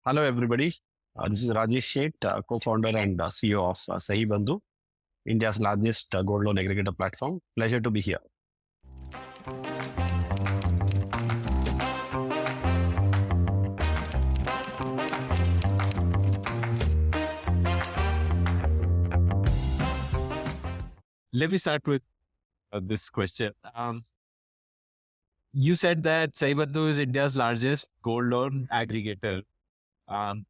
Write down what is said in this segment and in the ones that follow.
Hello, everybody. This is Rajesh Shet, co-founder and CEO of SahiBandhu, India's largest gold loan aggregator platform. Pleasure to be here. Let me start with this question. You said that SahiBandhu is India's largest gold loan aggregator. Um,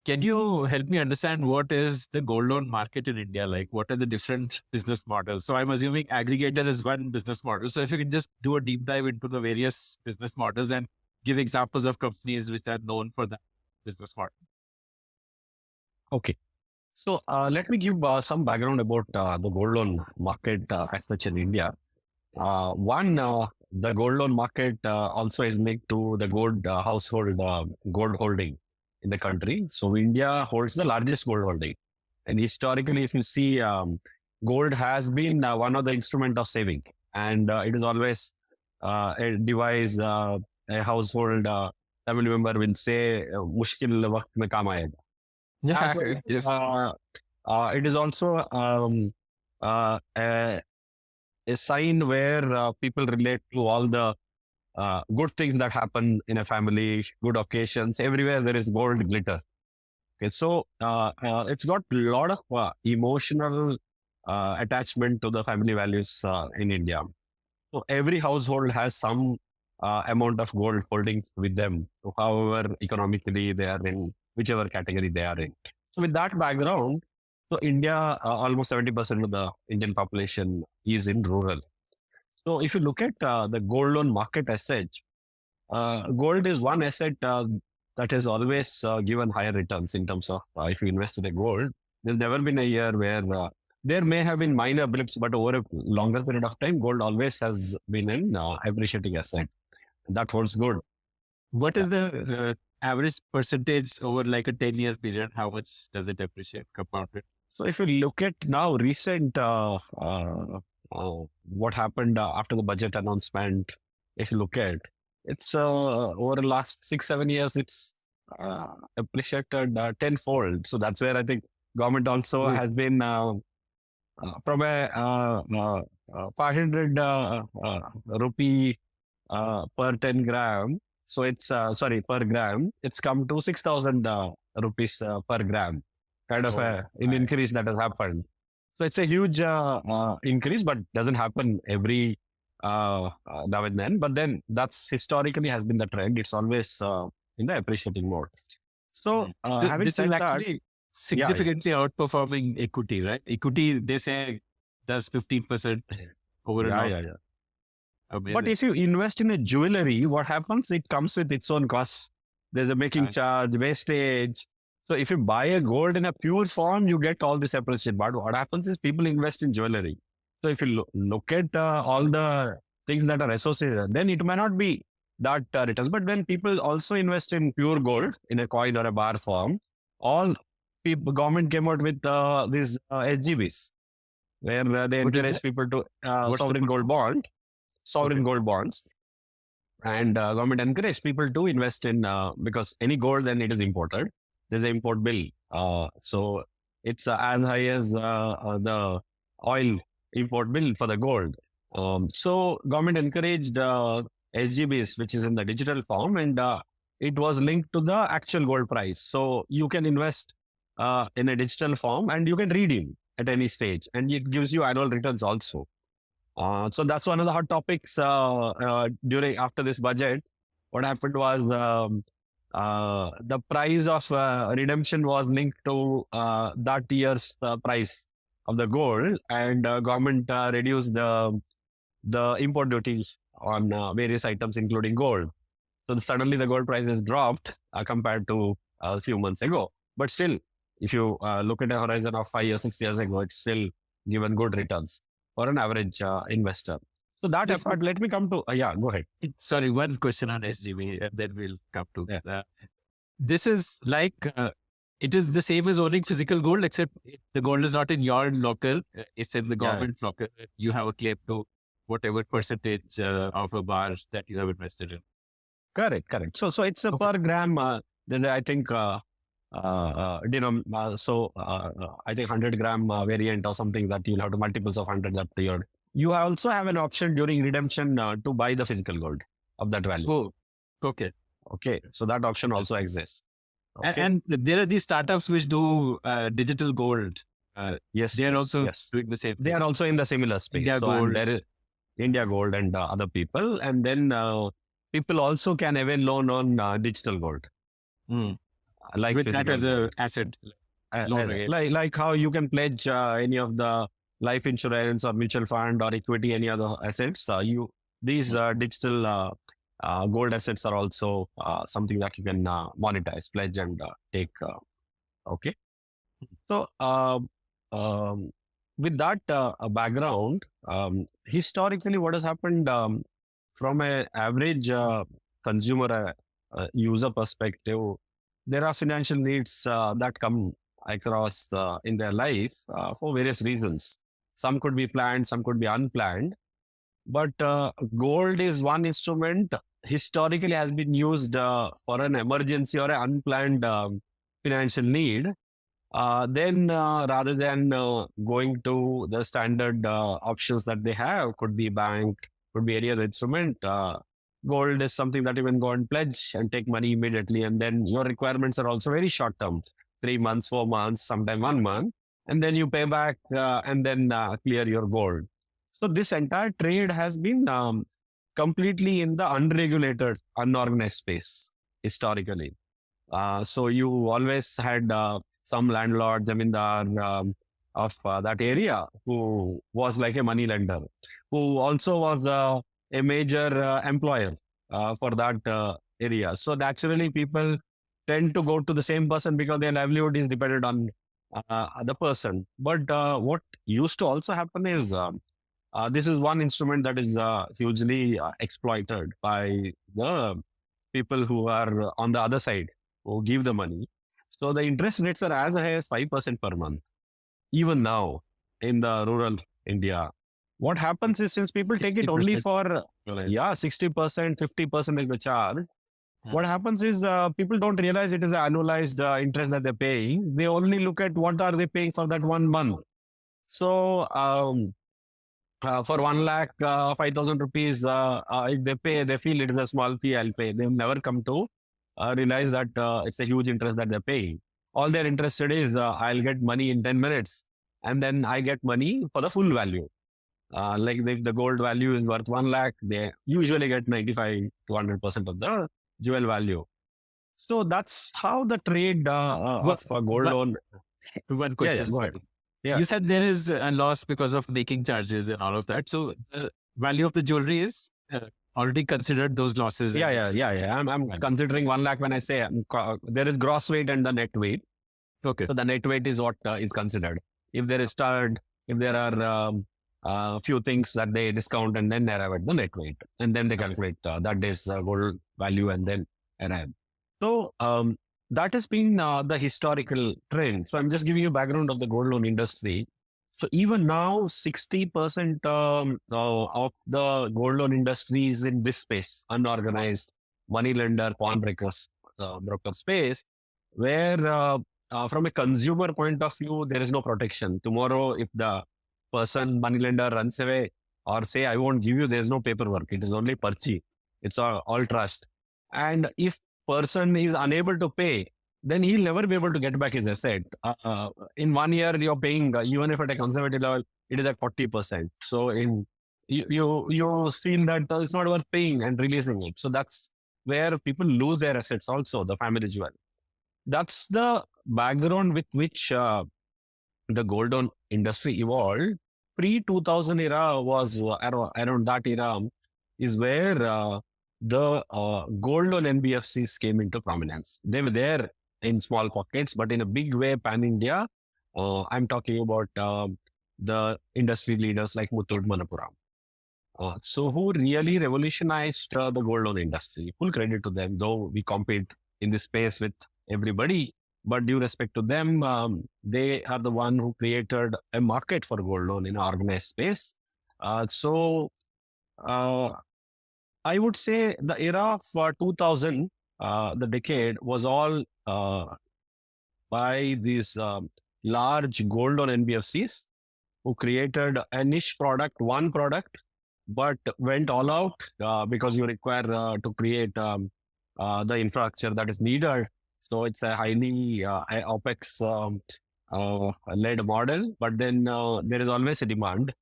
can you help me understand what is the gold loan market in India like? What are the different business models? So I'm assuming aggregator is one business model. So if you can just do a deep dive into the various business models and give examples of companies which are known for that business model. Okay. So let me give some background about the gold loan market as such in India. The gold loan market also is linked to the gold household gold holding in the country. So India holds the largest gold holding. And historically, if you see, gold has been one of the instrument of saving. And it is always a device, a household family member will say, mushkil waqt mein kaam aayega. Yeah, As well, yes. it is also a sign where people relate to all the good things that happen in a family, good occasions. Everywhere there is gold glitter. Okay, so it's got a lot of emotional attachment to the family values in India. So every household has some amount of gold holdings with them, however economically they are in, whichever category they are in. So with that background, so India, almost 70% of the Indian population is in rural. So if you look at the gold loan market as such, gold is one asset that has always given higher returns in terms of if you invest in a gold. There's never been a year where there may have been minor blips, but over a longer period of time, gold always has been an appreciating asset. That holds good. What is the average percentage over like a 10-year period? How much does it appreciate compounded? So if you look at now recent what happened after the budget announcement, if you look at it's over the last 6-7 years, it's appreciated tenfold. So that's where I think government also has been from a 500 rupee per 10 gram. So it's sorry per gram. It's come to 6,000 rupees per gram. Kind of an increase that has happened. So it's a huge increase, but doesn't happen every now and then. But then that's historically has been the trend. It's always in the appreciating mode. So So having this said is that, actually significantly outperforming equity, right? Equity, they say, does 15% over and out. yeah. Amazing. But if you invest in a jewelry, what happens? It comes with its own costs. There's a making Right. charge, wastage. So if you buy a gold in a pure form, you get all this appreciation. But what happens is people invest in jewelry. So if you look at all the things that are associated, then it may not be that returns. But when people also invest in pure gold in a coin or a bar form, all people, government came out with these SGBs, where they What is encourage that? people to What's the sovereign gold bond, sovereign gold bonds. And government encourage people to invest in because any gold then it is imported. There's an import bill. So it's as high as the oil import bill for the gold. So government encouraged SGBs, which is in the digital form, and it was linked to the actual gold price. So you can invest in a digital form and you can redeem at any stage, and it gives you annual returns also. So that's one of the hot topics during after this budget. What happened was the price of redemption was linked to that year's price of the gold, and government reduced the import duties on various items, including gold. So suddenly the gold price has dropped compared to a few months ago. But still, if you look at a horizon of 5 or 6 years ago, it's still given good returns for an average investor. So that Just- apart, let me come to, yeah, go ahead. Sorry, one question on SGB, and then we'll come to Yeah. this is like, it is the same as owning physical gold, except the gold is not in your locker. It's in the government's locker. You have a claim to whatever percentage of a bar that you have invested in. Correct. So it's a per gram Then I think, I think 100-gram variant or something that you'll have to multiples of 100 that period. You also have an option during redemption to buy the physical gold of that value. Oh, okay. Okay. So that option also exists. Okay. And there are these startups which do digital gold. Yes. They are also yes. doing the same They thing. are also in the similar space. India so and Gold. there is India Gold and other people. And then people also can avail loan on digital gold. Like With that physical as a gold. asset. Loan against. Like how you can pledge any of the life insurance or mutual fund or equity, any other assets. These digital gold assets are also something that you can monetize, pledge, and take. Okay. So with that background, historically, what has happened from an average consumer user perspective, there are financial needs that come across in their life for various reasons. Some could be planned, some could be unplanned. But gold is one instrument historically has been used for an emergency or an unplanned financial need. Then rather than going to the standard options that they have, could be bank, could be any other instrument, gold is something that you can go and pledge and take money immediately. And then your requirements are also very short term, 3 months, 4 months, sometimes 1 month. And then you pay back and then clear your gold. So this entire trade has been completely in the unregulated, unorganized space historically. So you always had some landlord, zamindar of that area who was like a money lender, who also was a major employer for that area. So naturally, people tend to go to the same person because their livelihood is dependent on the person. But what used to also happen is this is one instrument that is hugely exploited by the people who are on the other side, who give the money. So the interest rates are as high as 5% per month, even now in the rural India. What happens is, since people take it only 60% for, realized. 60%, 50% is the charge. What happens is people don't realize it is an annualized interest that they're paying. They only look at what are they paying for that 1 month. So for 1 lakh, 5,000 rupees, if they pay, they feel it is a small fee, I'll pay. They've never come to realize that it's a huge interest that they're paying. All they're interested is I'll get money in 10 minutes and then I get money for the full value. Like if the gold value is worth 1 lakh, they usually get 95 to 100% of the jewel value. So that's how the trade of gold loan. One question. Go ahead. Yeah. You said there is a loss because of making charges and all of that. So the value of the jewelry is already considered those losses. Yeah. I'm considering 1 lakh when I say there is gross weight and the net weight. Okay. So the net weight is what is considered. If there is stud, if there are few things that they discount and then they arrive at the net weight, and then they calculate that day's gold value and then arrive. So that has been the historical trend. So I'm just giving you background of the gold loan industry. So even now, 60% of the gold loan industry is in this space, unorganized money lender, pawnbrokers, broker space, where from a consumer point of view, there is no protection. Tomorrow, if the person, money lender runs away or say, I won't give you, there's no paperwork. It is only parchi. It's all trust. And if person is unable to pay, then he'll never be able to get back his asset. In 1 year, you're paying, even if at a conservative level, it is at 40%. So you feel that it's not worth paying and releasing it. So that's where people lose their assets also, the family jewel. That's the background with which the gold loan industry evolved. Pre-2000 era was around that era is where the gold loan NBFCs came into prominence. They were there in small pockets, but in a big way, pan-India. I'm talking about the industry leaders like Muthoot Manappuram. So who really revolutionized the gold loan industry. Full credit to them, though we compete in this space with everybody. But due respect to them, they are the one who created a market for gold loan in an organized space. So I would say the era of 2000 the decade was all by these large gold loan NBFCs who created a niche product, one product, but went all out because you require to create the infrastructure that is needed. So it's a highly OPEX led model, but then there is always a demand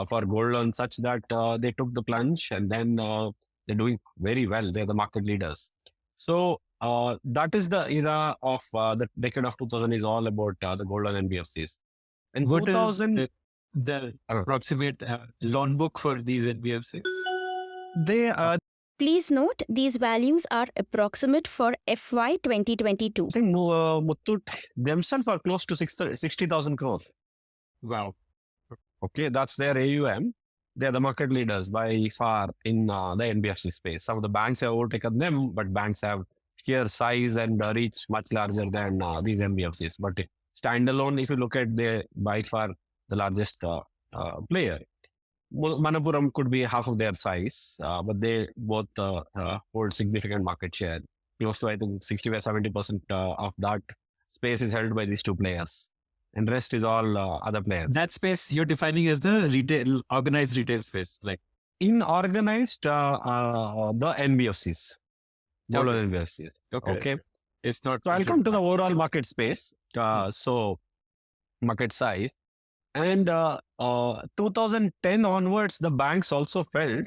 for gold loan such that they took the plunge and then they're doing very well. They're the market leaders. So that is the era of the decade of 2000 is all about the gold loan NBFCs. In What is 2000, the approximate loan book for these NBFCs? they Please note, these values are approximate for FY 2022. I think Muthoot themselves are close to 60,000 crores. Wow. Okay, that's their AUM. They're the market leaders by far in the NBFC space. Some of the banks have overtaken them, but banks have sheer size and reach much larger than these NBFCs. But standalone, if you look at, they by far the largest player. Manappuram could be half of their size, but they both hold significant market share. Close to, I think, 65-70% of that space is held by these two players. And rest is all other players. That space you're defining as the retail, organized retail space, like Inorganized, the NBFCs. Gold loan NBFCs. Okay. It's not. So I'll come to the overall market space. So market size. And 2010 onwards, the banks also felt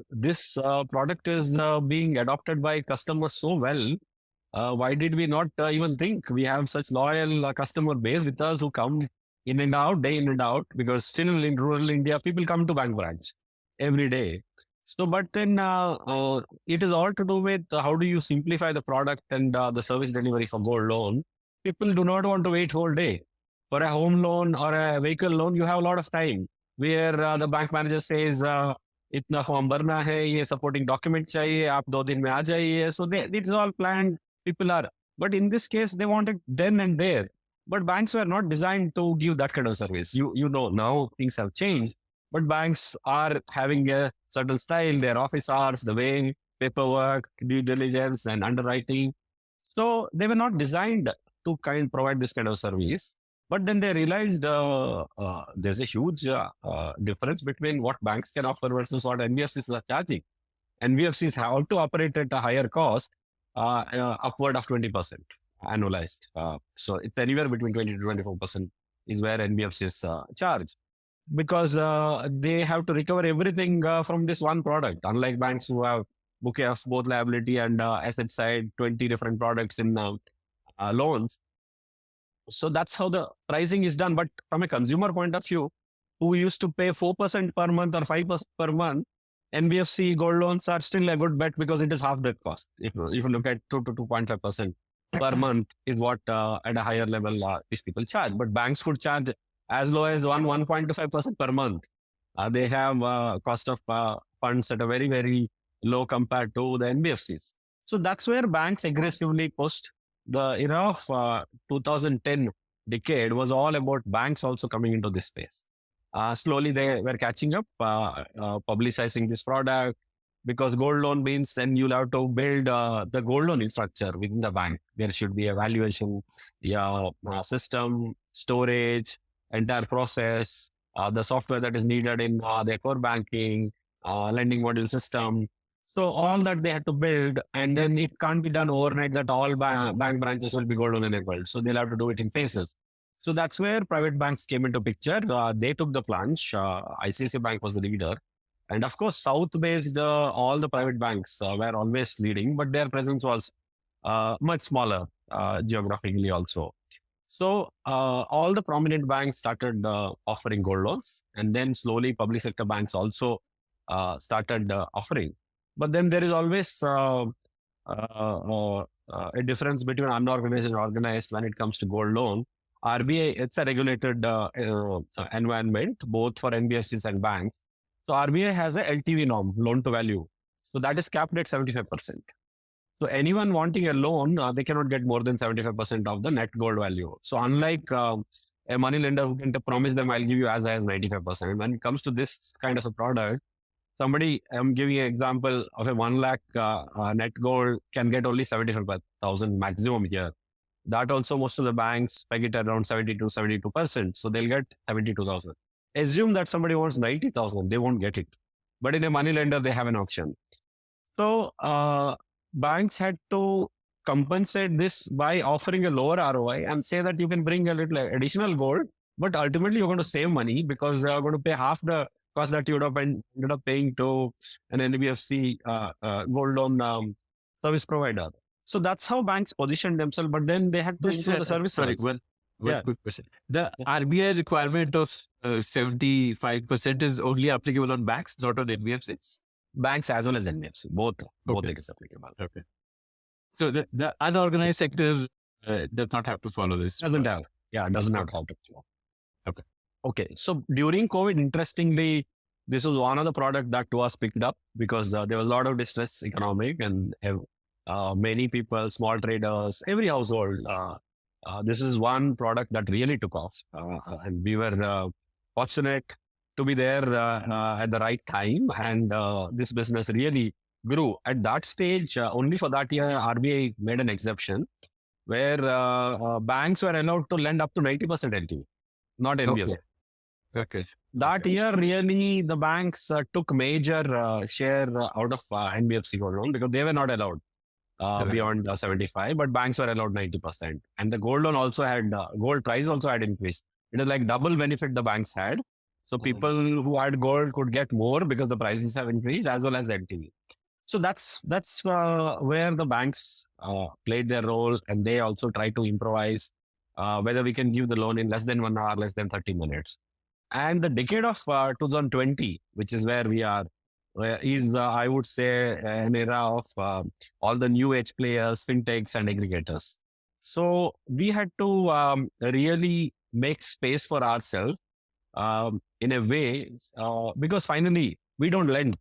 this product is being adopted by customers so well. Why did we not even think we have such loyal customer base with us who come in and out, day in and out? Because still in rural India, people come to bank branch every day. So, but then it is all to do with how do you simplify the product and the service delivery for gold loan. People do not want to wait whole day. For a home loan or a vehicle loan, you have a lot of time where the bank manager says, itna form bharna hai, ye supporting document chahiye, aap 2 din mein aa jaiye. So it's all planned. People are, but in this case, they want it then and there. But banks were not designed to give that kind of service. You know, now things have changed, but banks are having a certain style, their office hours, the way paperwork, due diligence, and underwriting. So they were not designed to provide this kind of service. But then they realized there's a huge difference between what banks can offer versus what NBFCs are charging. NBFCs have to operate at a higher cost, upward of 20% annualized. So it's anywhere between 20 to 24% is where NBFCs charge. Because they have to recover everything from this one product. Unlike banks who have bouquet of both liability and asset side, 20 different products in loans. So that's how the pricing is done. But from a consumer point of view, who used to pay 4% per month or 5% per month, NBFC gold loans are still a good bet because it is half the cost. If you look at 2 to 2.5% per month is what at a higher level these people charge. But banks could charge as low as 1.25% per month. They have cost of funds at a very, very low compared to the NBFCs. So that's where banks aggressively pushed. The era of 2010 decade was all about banks also coming into this space. Slowly they were catching up, publicizing this product, because gold loan means then you'll have to build the gold loan infrastructure within the bank. There should be a valuation system, storage, entire process, the software that is needed in their core banking, lending module system. So all that they had to build, and then it can't be done overnight that all bank branches will be gold loan enabled. So they'll have to do it in phases. So that's where private banks came into picture. They took the plunge. ICICI Bank was the leader. And of course, South-based, all the private banks were always leading, but their presence was much smaller geographically also. So all the prominent banks started offering gold loans, and then slowly public sector banks also started offering. But then there is always a difference between unorganized and organized when it comes to gold loan. RBI, it's a regulated environment, both for NBFCs and banks. So RBI has a LTV norm, loan to value. So that is capped at 75%. So anyone wanting a loan, they cannot get more than 75% of the net gold value. So unlike a money lender who can promise them, I'll give you as high as 95%. When it comes to this kind of a product, somebody, I'm giving an example of a 1 lakh net gold can get only 75,000 maximum here. That also most of the banks peg it around 72%. So they'll get 72,000. Assume that somebody wants 90,000, they won't get it. But in a money lender, they have an option. So banks had to compensate this by offering a lower ROI and say that you can bring a little additional gold, but ultimately you're going to save money because they are going to pay half the cost that you would have ended up paying to an NBFC gold loan service provider. So that's how banks positioned themselves, but then they had to improve the service. Sorry, one quick question. The RBI requirement of 75% is only applicable on banks, not on NBFCs? Banks as well as NBFC, both it is applicable. Okay. So the unorganized sector does not have to follow this. Doesn't have to follow. Okay. So during COVID, interestingly, this was one of the product that was picked up because there was a lot of distress economic and many people, small traders, every household. This is one product that really took off. And we were fortunate to be there at the right time. And this business really grew. At that stage, only for that year, RBI made an exception where banks were allowed to lend up to 90% LTV, not NBFC. Okay. That year, really, the banks took major share out of NBFC gold loan because they were not allowed beyond 75, but banks were allowed 90%. And the gold loan also had, gold price also had increased. It is like double benefit the banks had. So people who had gold could get more because the prices have increased as well as the LTV. So that's where the banks played their role, and they also try to improvise whether we can give the loan in less than 1 hour, less than 30 minutes. And the decade of 2020, which is where we are, is I would say an era of all the new age players, fintechs and aggregators. So we had to really make space for ourselves in a way because finally we don't lend.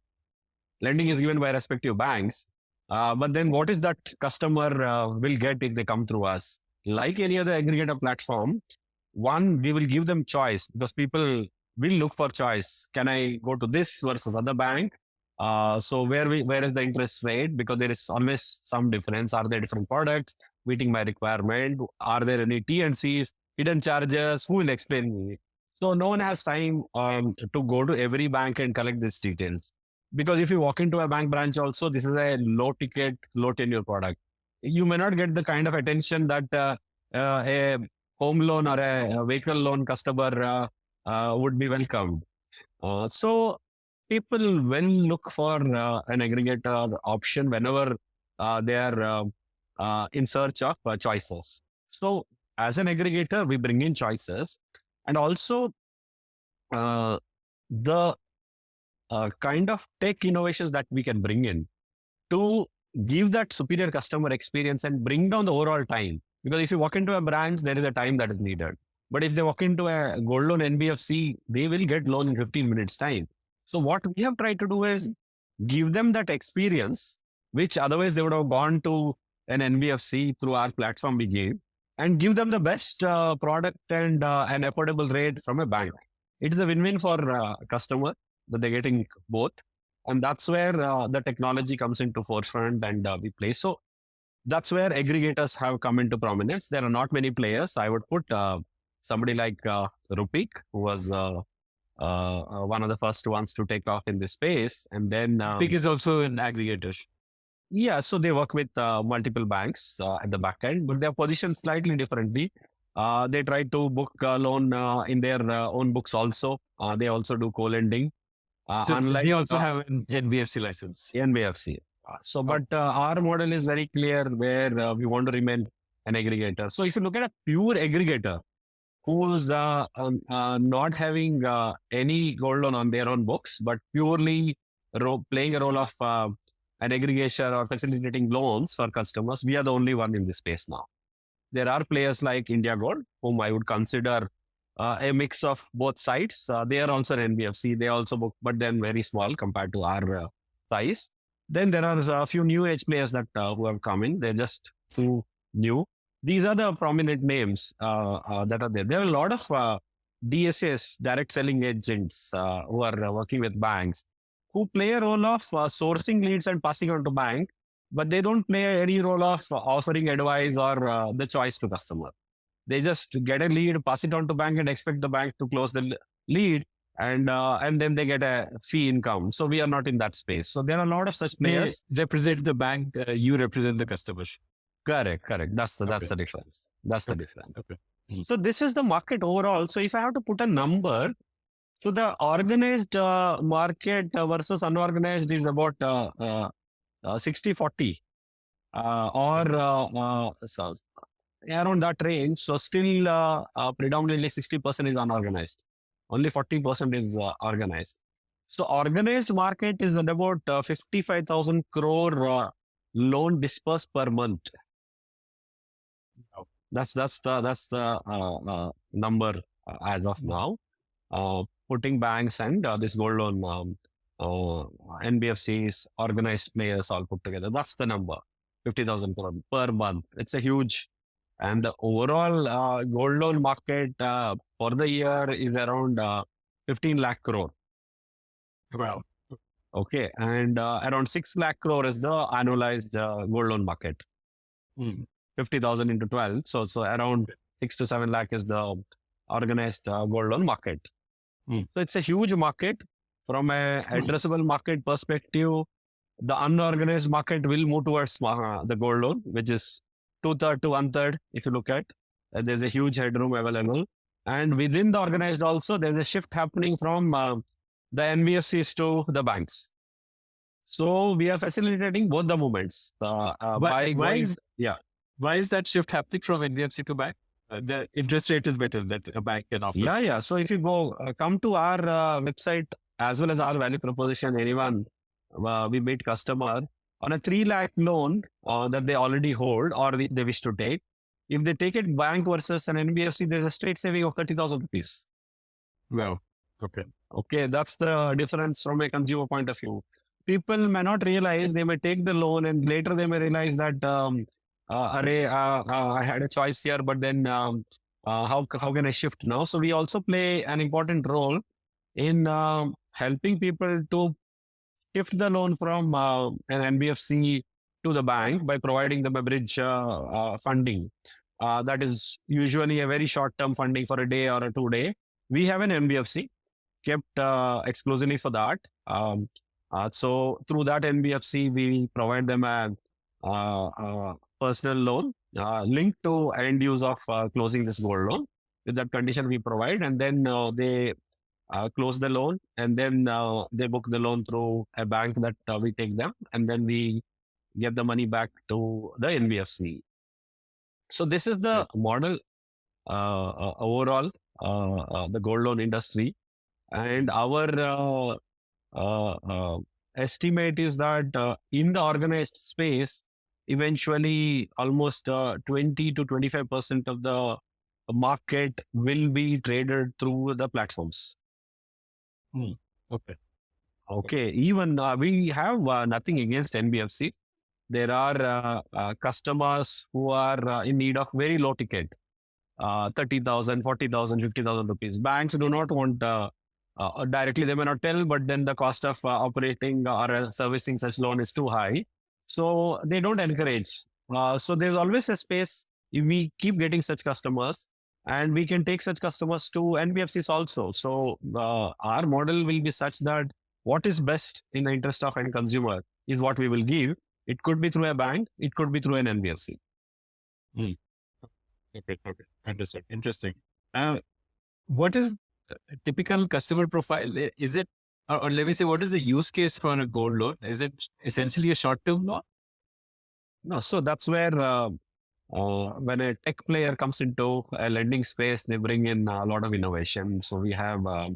Lending is given by respective banks. But then what is that customer will get if they come through us? Like any other aggregator platform, one, we will give them choice because people will look for choice. Can I go to this versus other bank? So where is the interest rate? Because there is always some difference. Are there different products meeting my requirement? Are there any T&Cs, hidden charges? Who will explain me? So no one has time to go to every bank and collect these details. Because if you walk into a bank branch also, this is a low ticket, low tenure product. You may not get the kind of attention that a home loan or a vehicle loan customer would be welcomed. So people will look for an aggregator option whenever they are in search of choices. So as an aggregator, we bring in choices, and also the kind of tech innovations that we can bring in to give that superior customer experience and bring down the overall time. Because if you walk into a branch, there is a time that is needed. But if they walk into a gold loan NBFC, they will get loan in 15 minutes time. So what we have tried to do is give them that experience, which otherwise they would have gone to an NBFC through our platform we gave, and give them the best product and an affordable rate from a bank. It is a win-win for customer that they're getting both. And that's where the technology comes into forefront and we play. So that's where aggregators have come into prominence. There are not many players. I would put somebody like Rupik, who was one of the first ones to take off in this space. And then Rupik is also an aggregator. Yeah, so they work with multiple banks at the back end, but they're positioned slightly differently. They try to book a loan in their own books also. They also do co-lending. So they also have an NBFC license. NBFC. But our model is very clear where we want to remain an aggregator. So if you look at a pure aggregator who's not having any gold loan on their own books, but purely playing a role of an aggregation or facilitating loans for customers, we are the only one in this space now. There are players like India Gold, whom I would consider a mix of both sides. They are also an NBFC. They also book, but then very small compared to our size. Then there are a few new age players that who have come in. They're just too new. These are the prominent names that are there. There are a lot of DSAs, direct selling agents, who are working with banks. who play a role of sourcing leads and passing on to bank, but they don't play any role of offering advice or the choice to customer. They just get a lead, pass it on to bank, and expect the bank to close the lead, and then they get a fee income. So we are not in that space. So there are a lot of such They players. represent the bank, you represent the customer. Correct. That's the Okay. difference. That's the difference. Okay. So this is the market overall. So if I have to put a number, so the organized market versus unorganized is about 60-40 so around that range. So still predominantly 60% is unorganized. Only 40% is organized. So organized market is at about 55,000 crore loan dispersed per month. That's the number as of now. Putting banks and this gold loan NBFCs, organized players all put together. That's the number, 50,000 crore per month. It's a huge, and the overall gold loan market for the year is around 15 lakh crore. Wow. Okay, and around 6 lakh crore is the annualized gold loan market. 50,000 into 12, so around 6 to 7 lakh is the organized gold loan market. So it's a huge market. From a addressable market perspective, the unorganized market will move towards the gold loan, which is 2/3 to 1/3. If you look at, there's a huge headroom available, and within the organized also, there's a shift happening from the NBFCs to the banks. So we are facilitating both the movements. Why is that shift happening from NBFC to bank? The interest rate is better that a bank can offer. Yeah. So if you come to our website as well as our value proposition, anyone we meet customer on a 3 lakh loan that they already hold or they wish to take. If they take it bank versus an NBFC, there's a straight saving of 30,000 rupees. Well, Okay, that's the difference from a consumer point of view. People may not realize, they may take the loan and later they may realize that I had a choice here, but then how can I shift now? So we also play an important role in helping people to shift the loan from an NBFC to the bank by providing them a bridge funding. That is usually a very short-term funding for a day or a 2 day. We have an NBFC kept exclusively for that. So through that NBFC, we provide them a personal loan linked to end use of closing this gold loan. With that condition, we provide, and then they close the loan, and then they book the loan through a bank that we take them, and then we get the money back to the NBFC. So this is the model overall, the gold loan industry, and our estimate is that in the organized space, eventually almost 20 to 25% of the market will be traded through the platforms. Okay. Even we have nothing against NBFC. There are customers who are in need of very low ticket, 30,000, 40,000, 50,000 rupees. Banks do not want directly, they may not tell, but then the cost of operating or servicing such loan is too high. So they don't encourage. So there's always a space if we keep getting such customers, and we can take such customers to NBFCs also. So our model will be such that what is best in the interest of end consumer is what we will give. It could be through a bank, it could be through an NBFC. Okay. Understood. Interesting. What is a typical customer profile? Is it, or let me say, what is the use case for a gold loan? Is it essentially a short-term loan? No, so that's where when a tech player comes into a lending space, they bring in a lot of innovation. So we have a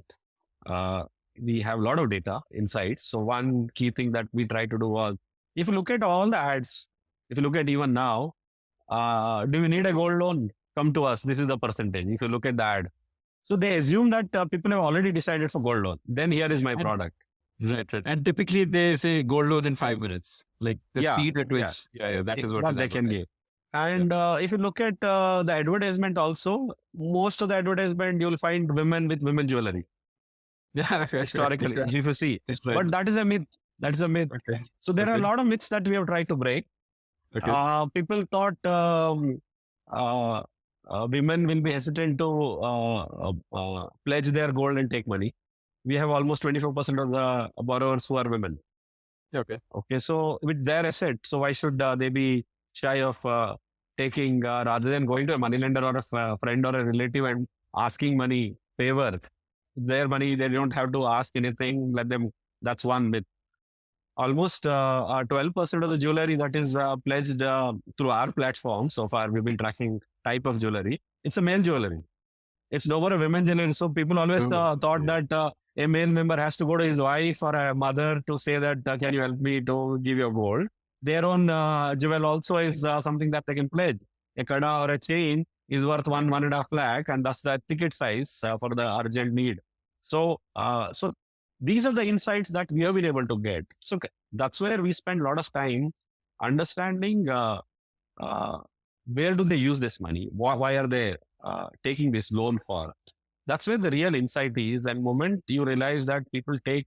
lot of data insights. So one key thing that we try to do was, if you look at all the ads, if you look at even now, do you need a gold loan? Come to us. This is the percentage. If you look at the ad. So they assume that people have already decided for gold loan. Then here is my product. Right. And typically they say gold loan in 5 minutes. Like the speed at which, that is what they can give. And if you look at the advertisement also, most of the advertisement, you'll find women with women jewelry. Yeah, historically, if you see. That's right. But that is a myth. That is a myth. Okay. So there are a Okay. lot of myths that we have tried to break. Okay. People thought uh, women will be hesitant to pledge their gold and take money. We have almost 24% of the borrowers who are women. Okay. Okay, so with their asset, so why should they be shy of taking rather than going to a moneylender or a friend or a relative and asking money favor? Their money, they don't have to ask anything. Let them. That's one myth. Almost 12% of the jewelry that is pledged through our platform so far, we've been tracking type of jewelry. It's a male jewelry. It's no more a women jewelry. So people always thought that a male member has to go to his wife or a mother to say that, can you help me to give you gold? Their own jewel also is something that they can pledge. A kada or a chain is worth 1.5 lakh, and that's the ticket size for the urgent need. So these are the insights that we have been able to get. So that's where we spend a lot of time understanding uh, where do they use this money? Why are they taking this loan for? That's where the real insight is. And moment you realize that people take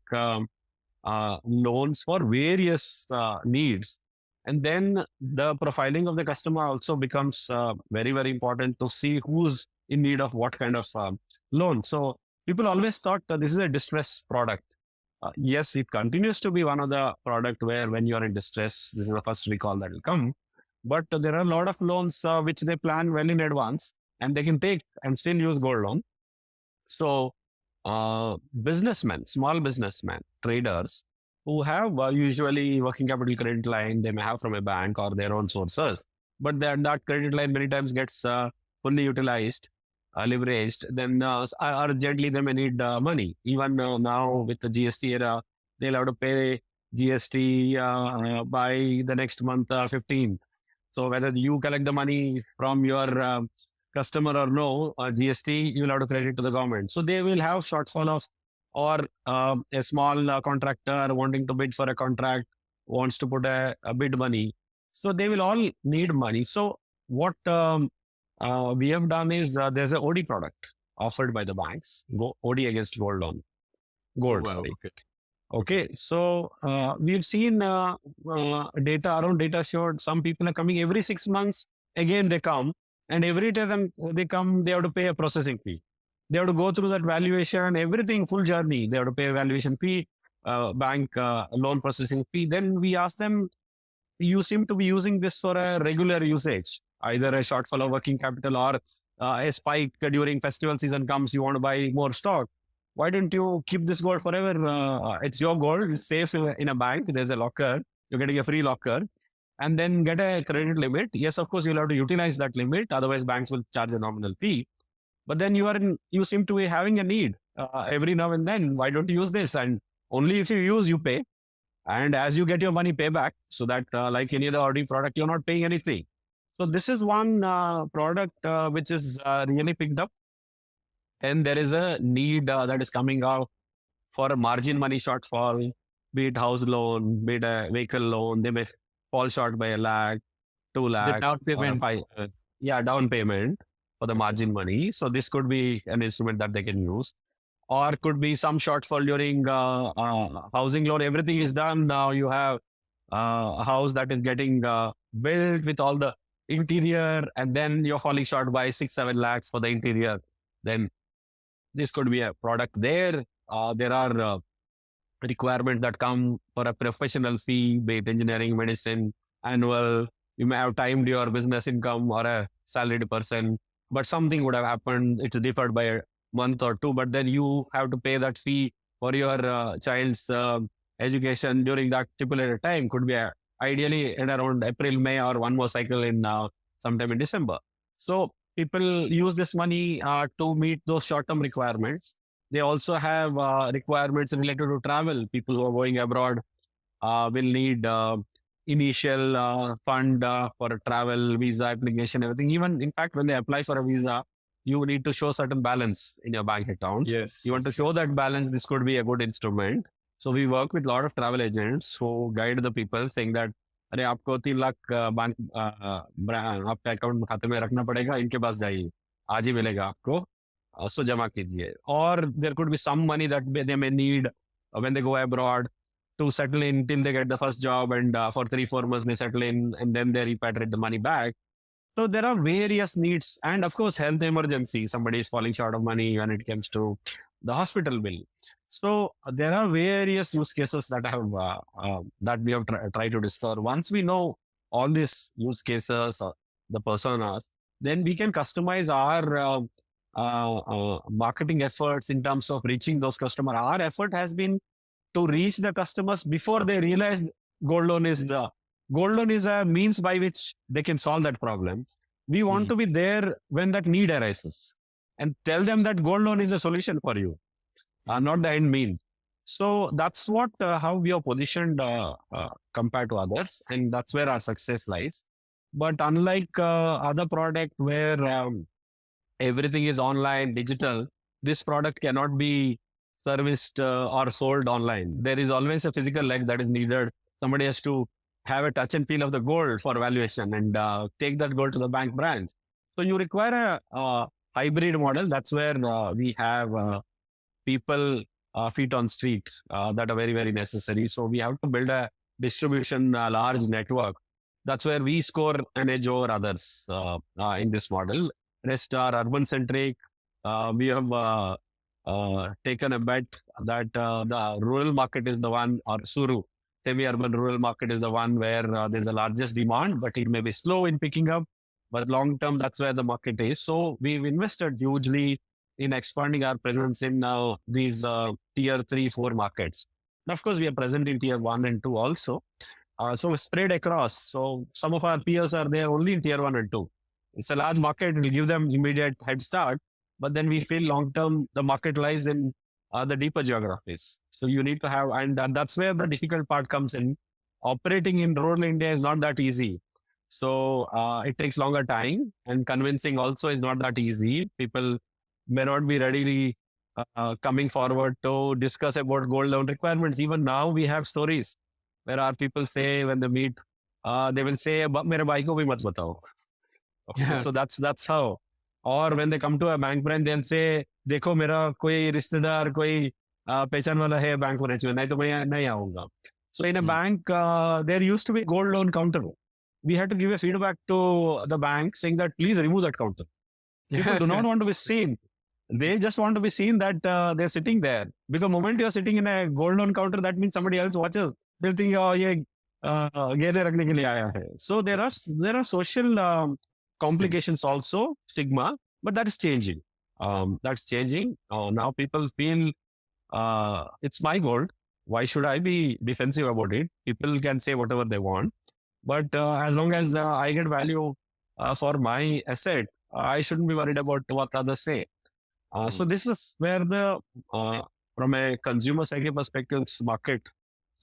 loans for various needs, and then the profiling of the customer also becomes very, very important to see who's in need of what kind of loan. So people always thought this is a distress product. Yes, it continues to be one of the product where when you're in distress, this is the first recall that will come. But there are a lot of loans which they plan well in advance and they can take and still use gold loan. So businessmen, small businessmen, traders who have usually working capital credit line, they may have from a bank or their own sources, but that credit line many times gets fully utilized, leveraged, then urgently they may need money. Even now with the GST era, they'll have to pay GST by the next month 15th. So whether you collect the money from your customer or no, GST, you'll have to credit to the government. So they will have shortfall of, or a small contractor wanting to bid for a contract wants to put a bid money. So they will all need money. So what we have done is there's a OD product offered by the banks, OD against gold loan. Gold, Wow. sorry. Okay. Okay, so we've seen data, around data showed some people are coming every 6 months. Again, they come, and every time they come, they have to pay a processing fee. They have to go through that valuation, everything, full journey. They have to pay a valuation fee, bank loan processing fee. Then we ask them, you seem to be using this for a regular usage, either a shortfall of working capital or a spike during festival season comes, you want to buy more stock. Why don't you keep this gold forever? It's your gold, it's safe in a bank. There's a locker, you're getting a free locker, and then get a credit limit. Yes, of course, you'll have to utilize that limit. Otherwise, banks will charge a nominal fee. But then you seem to be having a need every now and then. Why don't you use this? And only if you use, you pay. And as you get your money, pay back. So that like any other RD product, you're not paying anything. So this is one product which is really picked up. And there is a need that is coming out for a margin money shortfall, be it house loan, be it a vehicle loan. They may fall short by 1 lakh, 2 The lakh, down or payment. down payment for the margin money. So this could be an instrument that they can use, or could be some shortfall during housing loan. Everything is done now. You have a house that is getting built with all the interior, and then you're falling short by 6-7 lakhs for the interior. Then this could be a product there. There are requirements that come for a professional fee, be it engineering, medicine, annual. You may have timed your business income or a salaried person, but something would have happened. It's deferred by a month or two, but then you have to pay that fee for your child's education during that stipulated time. Could be ideally in around April, May, or one more cycle in sometime in December. So people use this money to meet those short-term requirements. They also have requirements related to travel. People who are going abroad will need initial fund for a travel, visa application, everything. Even in fact, when they apply for a visa, you need to show certain balance in your bank account. Yes. You want to show that balance, this could be a good instrument. So we work with a lot of travel agents who guide the people saying that, अरे आपको 3 lakh bank आपका account खाते में रखना पड़ेगा, इनके पास जाइए, आज ही मिलेगा आपको, So jama kijiye. Or there could be some money that they may need when they go abroad to settle in till they get the first job, and for 3-4 months they settle in and then they repatriate the money back. So there are various needs, and of course, health emergency. Somebody is falling short of money when it comes to the hospital bill. So there are various use cases that have that we have tried to discover. Once we know all these use cases, the personas, then we can customize our marketing efforts in terms of reaching those customers. Our effort has been to reach the customers before they realize gold loan is a means by which they can solve that problem. We want to be there when that need arises and tell them that gold loan is a solution for you, not the end means. So that's what how we are positioned compared to others, and that's where our success lies. But unlike other product where everything is online, digital, this product cannot be serviced or sold online. There is always a physical leg that is needed. Somebody has to have a touch and feel of the gold for valuation and take that gold to the bank branch. So you require a hybrid model. That's where we have people feet on street that are very, very necessary. So we have to build a distribution, large network. That's where we score an edge over others in this model. Rest are urban centric. We have taken a bet that the rural market is the one, or Suru, semi-urban rural market is the one where there's the largest demand, but it may be slow in picking up. But long term, that's where the market is. So we've invested hugely in expanding our presence in these tier 3, 4 markets. And of course, we are present in tier 1 and 2 also. So we're spread across. So some of our peers are there only in tier 1 and 2. It's a large market. We'll give them immediate head start. But then we feel long term, the market lies in the deeper geographies. So you need to have, and that's where the difficult part comes in. Operating in rural India is not that easy. So it takes longer time, and convincing also is not that easy. People may not be readily coming forward to discuss about gold loan requirements. Even now we have stories where our people say when they meet, they will say, "Mere bhai ko bhi mat batao." Okay, so that's how. Or when they come to a bank branch, they'll say, "देखो मेरा कोई रिश्तेदार कोई पहचान वाला है bank branch में, नहीं तो मैं नहीं आऊँगा." So in a bank, there used to be gold loan counter. We had to give a feedback to the bank saying that please remove that counter. People do not want to be seen. They just want to be seen that they're sitting there. Because the moment you're sitting in a gold loan counter, that means somebody else watches. They'll think, oh, ये गेने रखने के लिए आया है. So there are social complications also, stigma, but that is changing. That's changing. Now people feel it's my gold. Why should I be defensive about it? People can say whatever they want. But as long as I get value for my asset, I shouldn't be worried about what others say. So this is where the, from a consumer psyche perspective, market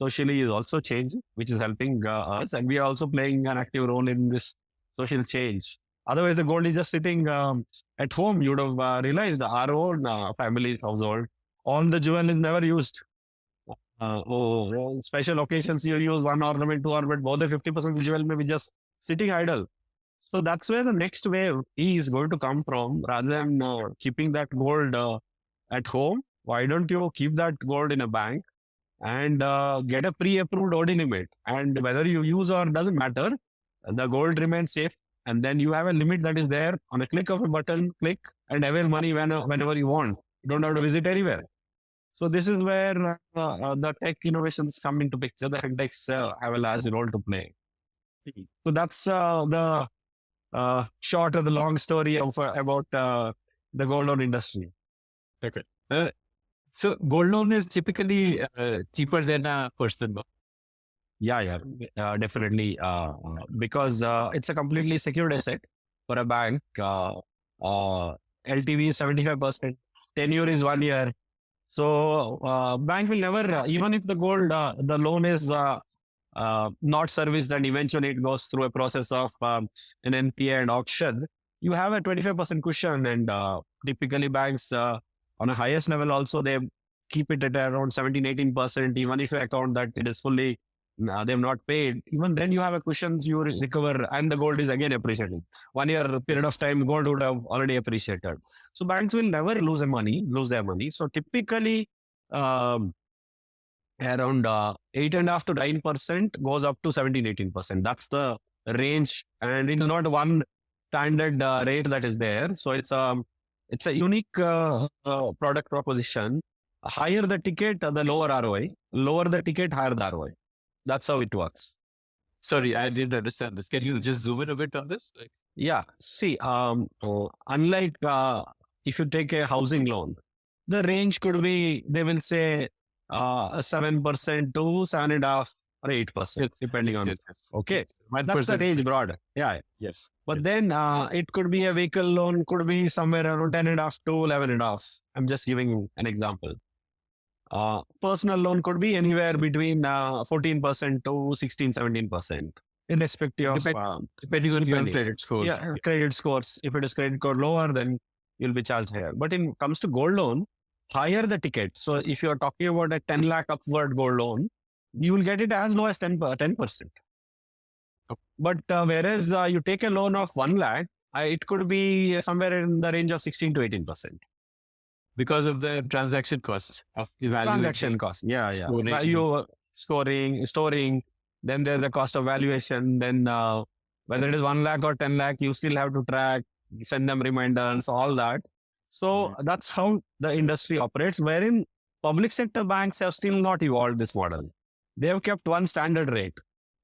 socially is also changing, which is helping us. And we are also playing an active role in this social change. Otherwise, the gold is just sitting at home. You would have realized our own family's household, all the jewel is never used. Special occasions, you use one ornament, two ornament, more than 50% of the jewel may be just sitting idle. So that's where the next wave is going to come from. Rather than keeping that gold at home, why don't you keep that gold in a bank and get a pre-approved OD limit? And whether you use or doesn't matter, the gold remains safe. And then you have a limit that is there on a click of a button, click and avail money whenever you want. You don't have to visit anywhere. So this is where the tech innovations come into picture. The fintechs have a large role to play. So that's the short or the long story of, about the gold loan industry. Okay. So gold loan is typically cheaper than a personal loan. Yeah, definitely. Because it's a completely secured asset for a bank. LTV is 75%. Tenure is 1 year. So bank will never, even if the gold, the loan is not serviced and eventually it goes through a process of an NPA and auction, you have a 25% cushion, and typically banks on a highest level also, they keep it at around 17-18%, even if you account that it is fully they've not paid, even then you have a cushion, you recover, and the gold is again appreciating. 1 year period of time, gold would have already appreciated. So banks will never lose their money. So typically, um, around 8.5 to 9% goes up to 17-18%. That's the range, and it's not one standard rate that is there. So it's a unique product proposition. Higher the ticket, the lower ROI. Lower the ticket, higher the ROI. That's how it works. Sorry, I didn't understand this. Can you just zoom in a bit on this? Yeah. See, unlike if you take a housing loan, the range could be, they will say 7% to 7.5 or 8%, depending on. Okay. Yes. That's the range broad. Yeah. Yes. But then it could be a vehicle loan, could be somewhere around 10.5 to 11.5. I'm just giving an example. Personal loan could be anywhere between 14% to 16-17%, irrespective of depending on your credit scores. Yeah, credit scores. If it is credit score lower, then you'll be charged higher. But in comes to gold loan, higher the ticket. So if you're talking about a 10 lakh upward gold loan, you will get it as low as 10%. But whereas you take a loan of 1 lakh, it could be somewhere in the range of 16 to 18%. Because of the transaction costs of evaluation. Transaction cost. Yeah. Value storing. Then there's the cost of valuation. Then whether it is 1 lakh or 10 lakh, you still have to track, send them reminders, all that. So that's how the industry operates, wherein public sector banks have still not evolved this model. They have kept one standard rate.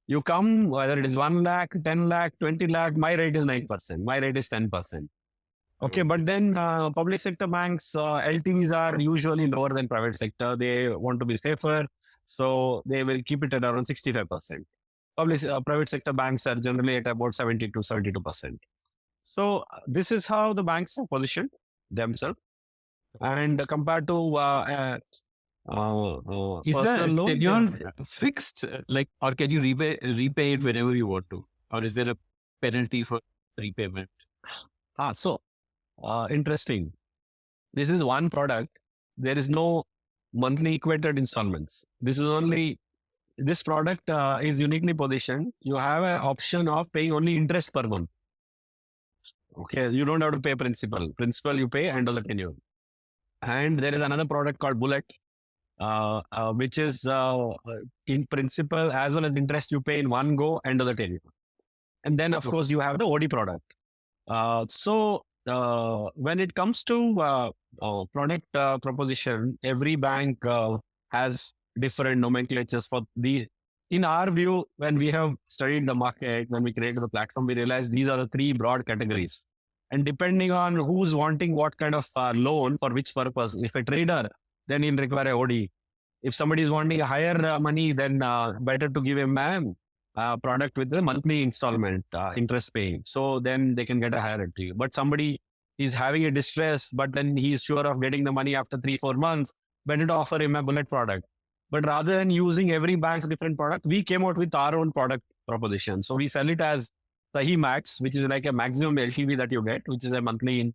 You come, whether it is 1 lakh, 10 lakh, 20 lakh, my rate is 9%, my rate is 10%. Okay, but then public sector banks, LTVs are usually lower than private sector. They want to be safer, so they will keep it at around 65%. Private sector banks are generally at about 70 to 72%. So this is how the banks are positioned themselves. And compared to is the tenure fixed, or can you repay it whenever you want to, or is there a penalty for repayment? Interesting. This is one product. There is no monthly equated installments. This product is uniquely positioned. You have an option of paying only interest per month. Okay, you don't have to pay principal. Principal you pay end of the tenure. And there is another product called Bullet, which is in principal as well as interest you pay in one go end of the tenure. And then of course you have the OD product. When it comes to product proposition, every bank has different nomenclatures for these. In our view, when we have studied the market, when we created the platform, we realized these are the three broad categories. And depending on who's wanting what kind of loan for which purpose, if a trader, then he'll require a OD. If somebody is wanting a higher money, then better to give him a product with the monthly installment interest paying. So then they can get a higher LTV. But somebody is having a distress, but then he's sure of getting the money after 3-4 months, better to offer him a Bullet product. But rather than using every bank's different product, we came out with our own product proposition. So we sell it as Sahi Max, which is like a maximum LTV that you get, which is a monthly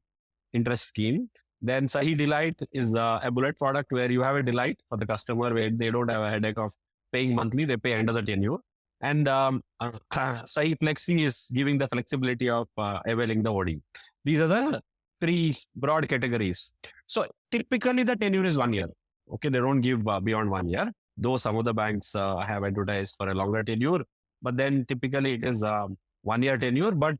interest scheme. Then Sahi Delight is a Bullet product where you have a delight for the customer where they don't have a headache of paying monthly, they pay end of the tenure. And Sahi Flexi is giving the flexibility of availing the OD. These are the three broad categories. So typically the tenure is 1 year. Okay, they don't give beyond 1 year, though some of the banks have advertised for a longer tenure, but then typically it is 1 year tenure, but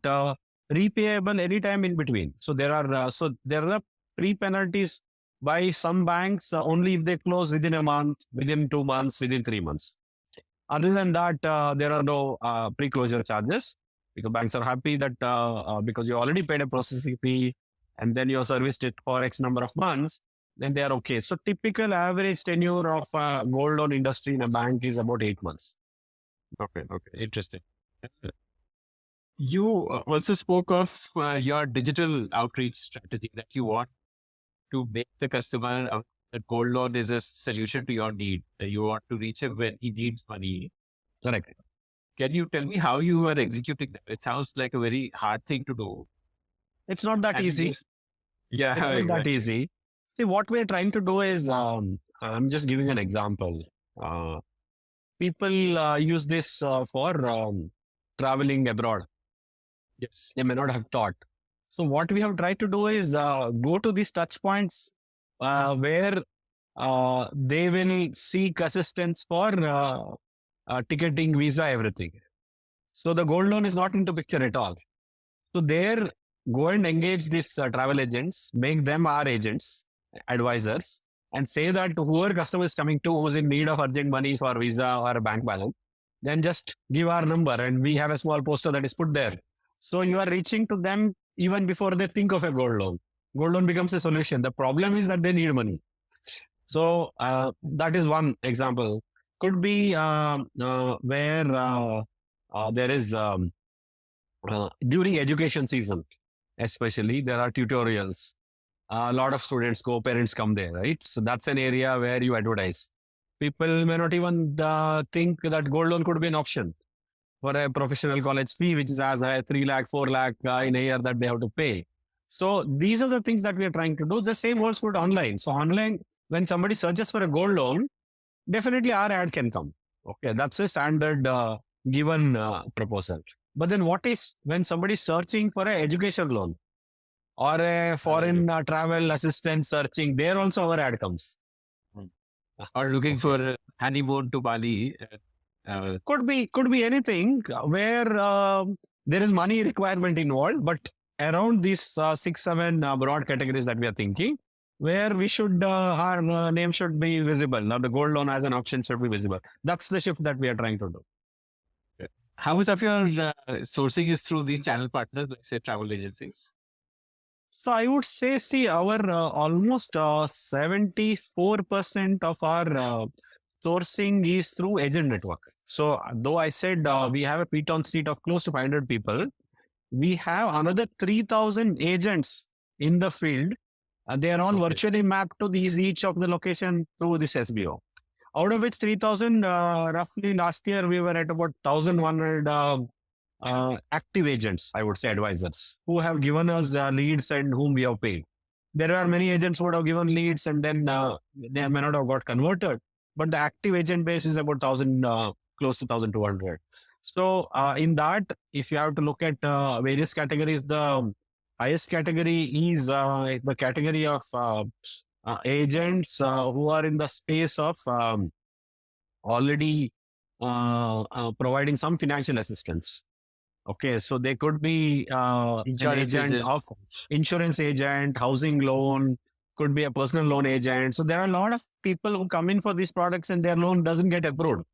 repayable anytime in between. So there are pre-penalties by some banks only if they close within a month, within 2 months, within 3 months. Other than that, there are no pre-closure charges because banks are happy that because you already paid a processing fee and then you serviced it for X number of months, then they are okay. So typical average tenure of gold loan industry in a bank is about 8 months. Okay. Interesting. You also spoke of your digital outreach strategy that you want to make the customer a gold loan is a solution to your need. You want to reach him when he needs money. Correct. Can you tell me how you are executing that? It sounds like a very hard thing to do. It's not that easy. It's not that easy. See, what we're trying to do is, I'm just giving an example. people use this for traveling abroad. Yes. They may not have thought. So what we have tried to do is go to these touch points where they will seek assistance for ticketing, visa, everything. So the gold loan is not into picture at all. So there, go and engage these travel agents, make them our agents, advisors, and say that whoever customer is coming to who's in need of urgent money for visa or a bank balance, then just give our number and we have a small poster that is put there. So you are reaching to them even before they think of a gold loan. Gold loan becomes a solution. The problem is that they need money. So that is one example. Could be where there is during education season, especially there are tutorials. A lot of students go, parents come there, right? So that's an area where you advertise. People may not even think that gold loan could be an option for a professional college fee, which is as high as 3 lakh, 4 lakh in a year that they have to pay. So these are the things that we are trying to do. The same holds good online. So online, when somebody searches for a gold loan, definitely our ad can come. Okay, that's a standard given proposal. But then what is when somebody is searching for an education loan or a foreign travel assistance searching, there also our ad comes. Or looking for a honeymoon to Bali. Could be anything where there is money requirement involved, but around these 6-7 broad categories that we are thinking, where we should our name should be visible. Now the gold loan as an option should be visible. That's the shift that we are trying to do. How much of your sourcing is through these channel partners, like say travel agencies? So I would say, see, our almost 74% of our sourcing is through agent network. So though I said we have a feet on street of close to 500 people, we have another 3,000 agents in the field. They are all virtually mapped to these each of the location through this SBO. Out of which 3,000, roughly last year, we were at about 1,100 active agents, I would say advisors, who have given us leads and whom we have paid. There are many agents who would have given leads and then they may not have got converted. But the active agent base is about 1,000, close to 1,200. So in that, if you have to look at various categories, the highest category is the category of agents who are in the space of already providing some financial assistance. Okay, so they could be an agent of insurance agent, housing loan, could be a personal loan agent. So there are a lot of people who come in for these products and their loan doesn't get approved.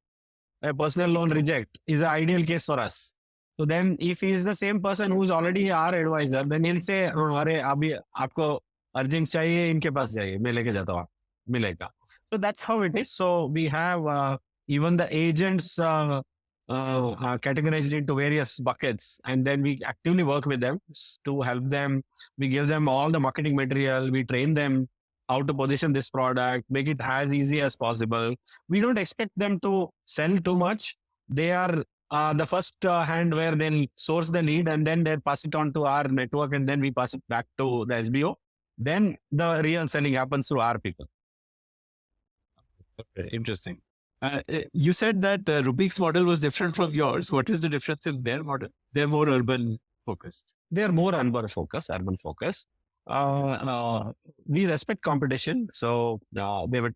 A personal loan reject is an ideal case for us. So then if he is the same person who's already our advisor, then he'll say, अरे अभी आपको urgent चाहिए, इनके पास जाइए, मैं लेके जाता हूँ, मिलेगा. So that's how it is. So we have even the agents categorized into various buckets, and then we actively work with them to help them. We give them all the marketing material. We train them how to position this product, make it as easy as possible. We don't expect them to sell too much. They are the first hand where they'll source the lead and then they'll pass it on to our network and then we pass it back to the SBO. Then the real selling happens through our people. Okay, interesting. You said that Rubik's model was different from yours. What is the difference in their model? They're more urban focused. They are more urban focused. We respect competition. So they were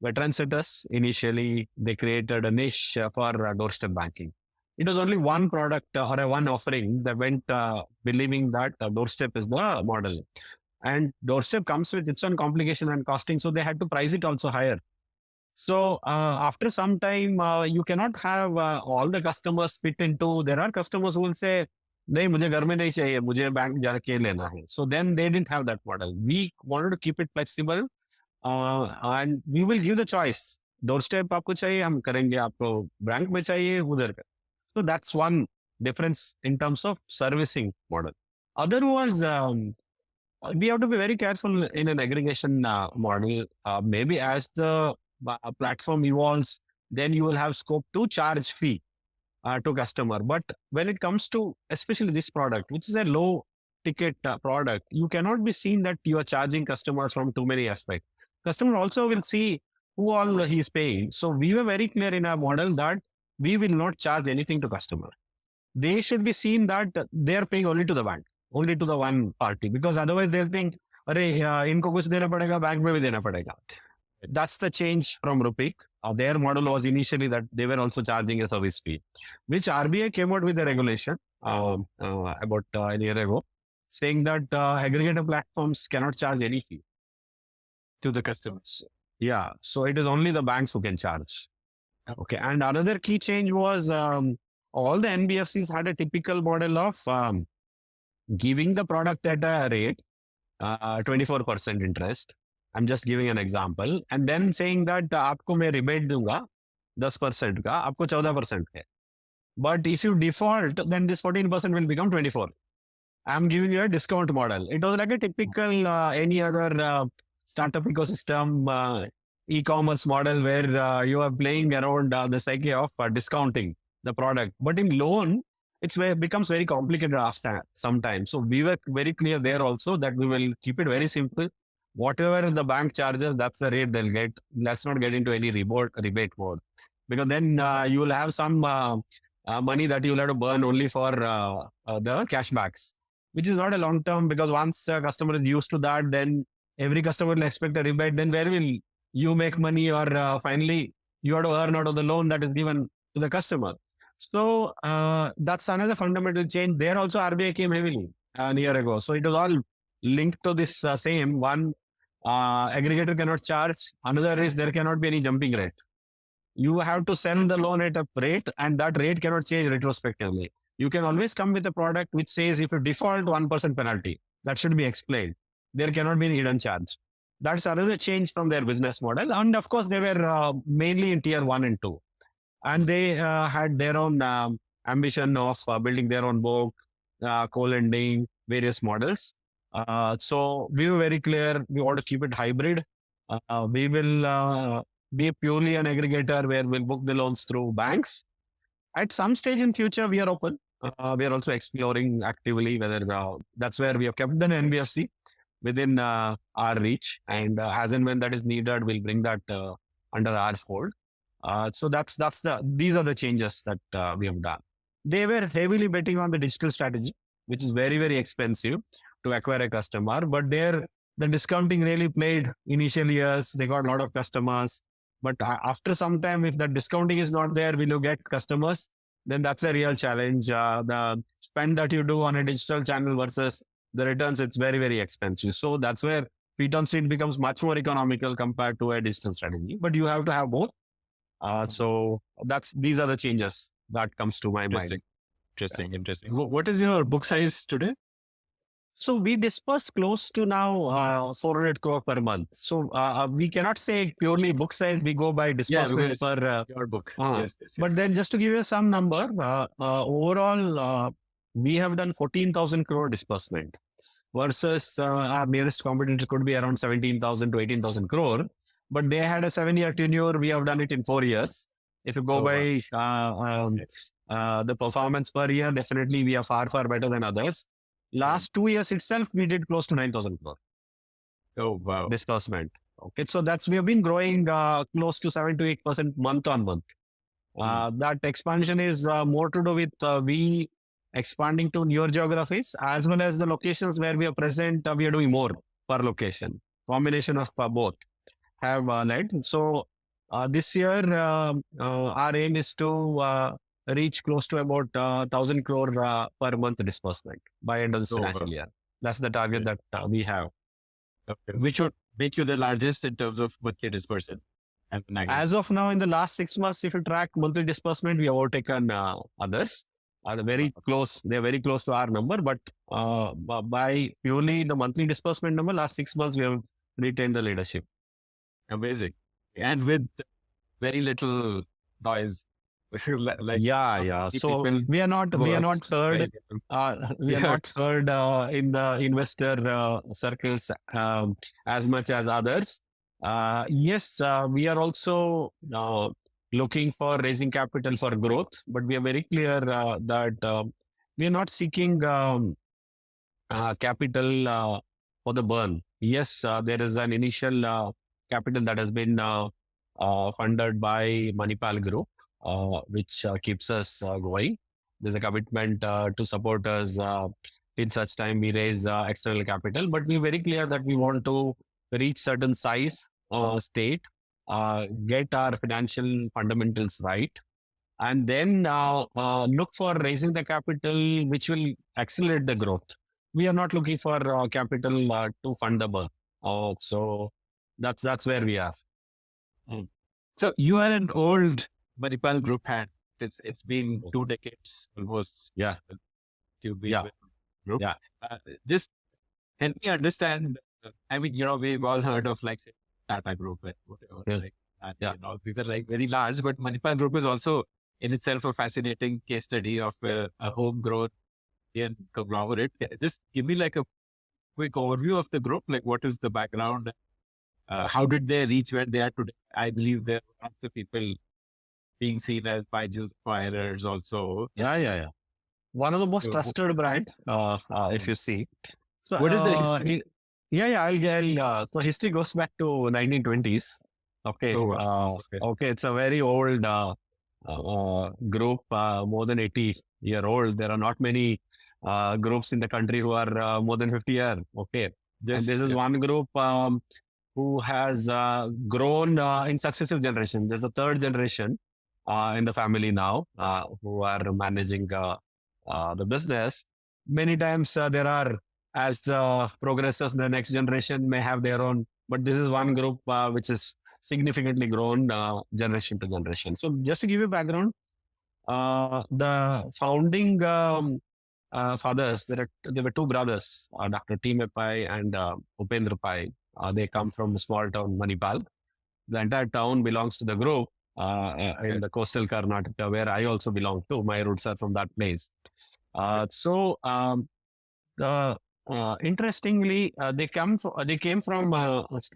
trendsetters. Initially, they created a niche for doorstep banking. It was only one product or one offering that went believing that doorstep is the model. And doorstep comes with its own complication and costing. So they had to price it also higher. So after some time, you cannot have all the customers fit into. There are customers who will say, "नहीं मुझे घर में नहीं चाहिए, मुझे bank जाके लेना है." So then they didn't have that model. We wanted to keep it flexible, and we will give the choice. Doorstep आपको चाहिए, हम करेंगे. आपको बैंक में चाहिए, उधर कर. So that's one difference in terms of servicing model. Other ones, we have to be very careful in an aggregation model. Maybe as the platform evolves, then you will have scope to charge fee to customer. But when it comes to especially this product, which is a low ticket product, you cannot be seen that you are charging customers from too many aspects. Customer also will see who all he's paying. So we were very clear in our model that we will not charge anything to customer. They should be seen that they are paying only to the bank, only to the one party, because otherwise they'll think, अरे इनको कुछ देना पड़ेगा, bank में भी देना पड़ेगा. That's the change from Rupik. Their model was initially that they were also charging a service fee, which RBI came out with a regulation about a year ago, saying that aggregator platforms cannot charge any fee to the customers. Yeah, so it is only the banks who can charge. Okay, and another key change was all the NBFCs had a typical model of giving the product at a rate, 24% interest. I'm just giving an example, and then saying that आपको मैं rebate दूंगा 10% का, आपको 14% है. But if you default, then this 14% will become 24. I'm giving you a discount model. It was like a typical any other startup ecosystem e-commerce model where you are playing around the psyche of discounting the product. But in loan, becomes very complicated after sometimes. So we were very clear there also that we will keep it very simple. Whatever the bank charges, that's the rate they'll get. Let's not get into any rebate mode, because then you will have some money that you'll have to burn only for the cashbacks, which is not a long term, because once a customer is used to that, then every customer will expect a rebate. Then where will you make money, or finally you have to earn out of the loan that is given to the customer? So that's another fundamental change. There also RBI came heavily a year ago. So it was all linked to this same one. Aggregator cannot charge. Another is there cannot be any jumping rate. You have to send the loan at a rate, and that rate cannot change retrospectively. You can always come with a product which says if you default 1% penalty, that should be explained. There cannot be any hidden charge. That's another change from their business model. And of course, they were mainly in tier 1 and 2. And they had their own ambition of building their own book, co-lending, various models. So we were very clear, we want to keep it hybrid. We will be purely an aggregator where we'll book the loans through banks. At some stage in future, we are open. We are also exploring actively whether that's where we have kept the NBFC within our reach. And as and when that is needed, we'll bring that under our fold. So these are the changes that we have done. They were heavily betting on the digital strategy, which is very, very expensive to acquire a customer. But the discounting really played initial years. They got a lot of customers. But after some time, if the discounting is not there, will you get customers? Then that's a real challenge. The spend that you do on a digital channel versus the returns, it's very, very expensive. So that's where feet on street becomes much more economical compared to a digital strategy. But you have to have both. So these are the changes that comes to my mind. Interesting. What is your book size today? So we disperse close to now 400 crore per month. So we cannot say purely book size. We go by disbursement per your book. Yes. But then just to give you some number, overall we have done 14,000 crore disbursement versus our nearest competitor could be around 17,000 to 18,000 crore. But they had a 7-year tenure. We have done it in 4 years. If you go by the performance per year, definitely we are far, far better than others. Last 2 years itself, we did close to 9,000 crore. Oh, wow. Disbursement. Okay. So we have been growing close to 7 to 8% month on month. That expansion is more to do with we expanding to newer geographies, as well as the locations where we are present. We are doing more per location. Combination of both have led. So this year, our aim is to reach close to about 1,000 crore per month disbursement by end of the financial year. That's the target that we have. Okay. Which would make you the largest in terms of monthly disbursement. As of now, in the last 6 months, if you track monthly disbursement, we have overtaken others. They're very close to our number, but by purely the monthly disbursement number, last 6 months, we have retained the leadership. Amazing. And with very little noise. So we are not third. We are not third in the investor circles as much as others. Yes, we are also looking for raising capital for growth, but we are very clear that we are not seeking capital for the burn. Yes, there is an initial capital that has been funded by Manipal Group, which keeps us going. There's a commitment to support us in such time we raise external capital, but we're very clear that we want to reach certain size state, get our financial fundamentals right, and then look for raising the capital which will accelerate the growth. We are not looking for capital to fund the burn. So that's where we are. So you are an old Manipal group hand. It's been 2 decades almost. Yeah. To be Yeah. with the group. Yeah. Just help me understand. I mean, we've all heard of like say, Tata Group and whatever. Yeah. Like, and, Yeah. these are like very large, but Manipal Group is also in itself a fascinating case study of a homegrown Indian conglomerate. Just give me like a quick overview of the group. Like, what is the background? How did they reach where they are today? I believe they're one of the people being seen as Baiju's acquirers also. Yeah. One of the most So- trusted brand, if you see. So, What is the history? So history goes back to 1920s. Okay. Oh, wow. Okay. It's a very old group, more than 80-year old. There are not many groups in the country who are more than 50 years. Okay. And this is one group who has grown in successive generations. There's a third generation in the family now who are managing the business. Many times there are, as progresses, the next generation may have their own, but this is one group which is significantly grown generation to generation. So just to give you background, the founding fathers, there were 2 brothers, Dr. Time Pai and Upendra Pai. They come from a small town, Manipal. The entire town belongs to the group in the coastal Karnataka, where I also belong to. My roots are from that place. Interestingly, they came from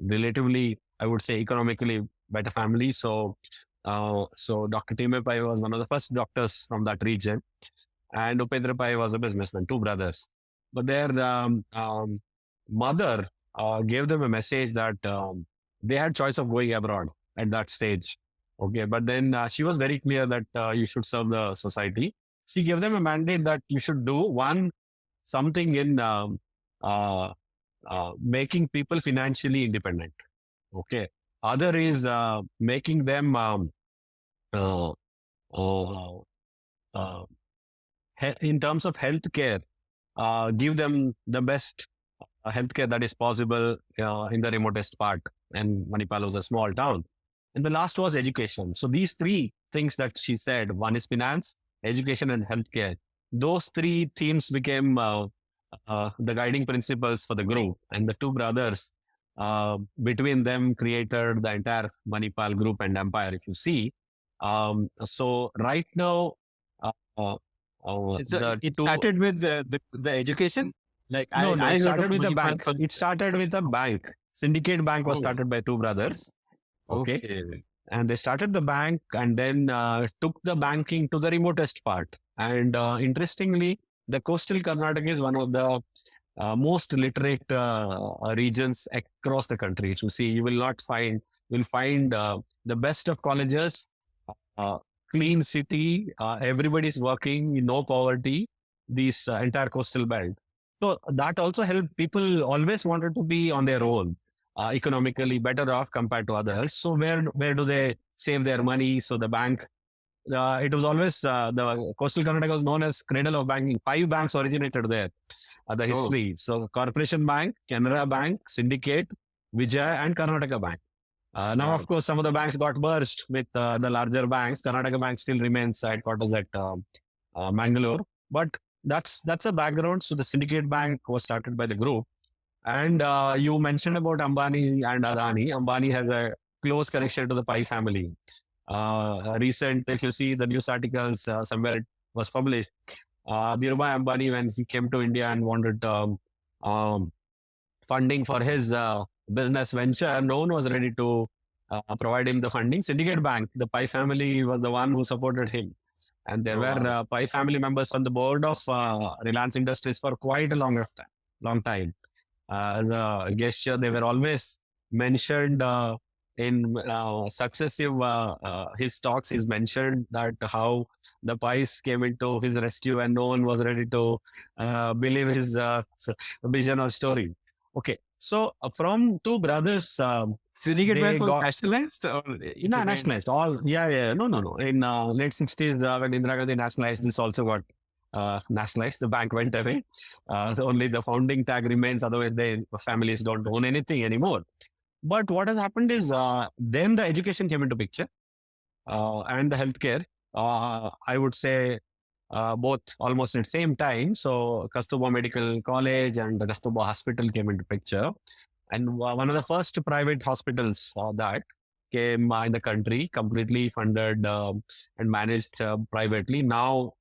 relatively, I would say, economically better family. So Dr. Time Pai was one of the first doctors from that region, and Upendra Pai was a businessman, 2 brothers. But their mother gave them a message that they had choice of going abroad at that stage. Okay, but then she was very clear that you should serve the society. She gave them a mandate that you should do something in making people financially independent. Okay. Other is making them in terms of healthcare, give them the best healthcare that is possible in the remotest part. And Manipal was a small town. And the last was education. So these 3 things that she said, one is finance, education, and healthcare. Those 3 themes became the guiding principles for the group. And the 2 brothers, between them, created the entire Manipal group and empire, if you see. So right now, So it started with the education? Like it started with a Manipal bank. first. It started with a bank. Syndicate Bank was Oh. started by 2 brothers. Okay. Okay. And they started the bank and then took the banking to the remotest part. And interestingly, the coastal Karnataka is one of the most literate regions across the country. To see, you'll find the best of colleges, clean city, everybody's working, no poverty, this entire coastal belt. So that also helped. People always wanted to be on their own, economically better off compared to others. So where do they save their money? So the bank, it was always the coastal Karnataka was known as cradle of banking. 5 banks originated there. The history. So Corporation Bank, Canara Bank, Syndicate, Vijaya, and Karnataka Bank. Now, of course, some of the banks got merged with the larger banks. Karnataka Bank still remains headquarters at Mangalore. But that's a background. So the Syndicate Bank was started by the group. And you mentioned about Ambani and Adani. Ambani has a close connection to the Pai family. Recent, if you see the news articles, somewhere it was published. Dhirubhai Ambani, when he came to India and wanted funding for his business venture, no one was ready to provide him the funding. Syndicate Bank, the Pai family was the one who supported him. And there were Pai family members on the board of Reliance Industries for quite a long time. As a gesture, they were always mentioned in successive his talks, he's mentioned that how the pies came into his rescue and no one was ready to believe his vision or story. Okay, so from two brothers, Syndicate they Bank was got nationalized or it no, remained? nationalized. All no. In late 60s, when Indira Gandhi nationalized, this also got nationalized. The bank went away. So only the founding tag remains. Otherwise, the families don't own anything anymore. But what has happened is then the education came into picture and the healthcare. I would say both almost at the same time. So Kasturba Medical College and the Kasturba Hospital came into picture. And one of the first private hospitals that came in the country, completely funded and managed privately. Now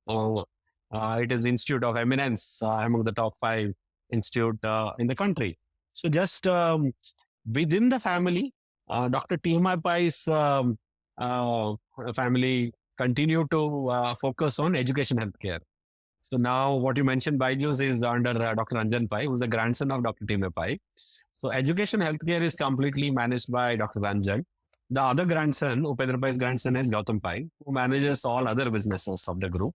it is Institute of Eminence among the top 5 institute in the country. So just within the family, Dr. T.M.I. Pai's family continue to focus on education healthcare. So now what you mentioned, Byju's is under Dr. Ranjan Pai, who's the grandson of Dr. T.M.I. Pai. So education healthcare is completely managed by Dr. Ranjan. The other grandson, Upendra Pai's grandson, is Gautam Pai, who manages all other businesses of the group.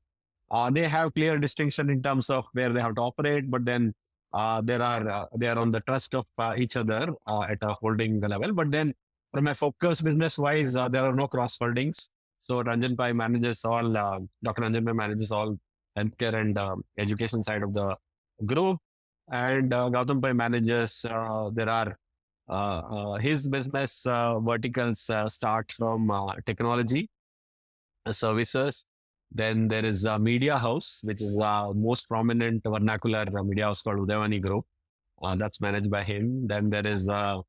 They have clear distinction in terms of where they have to operate, but then they are on the trust of each other at a holding level. But then from a focus business wise, there are no cross holdings. So Ranjan Pai manages all, Dr. Ranjan Pai manages all healthcare and education side of the group. And Gautam Pai manages, there are his business verticals start from technology, services. Then there is a media house, which is most prominent vernacular media house called Udayavani Group. That's managed by him. Then there is a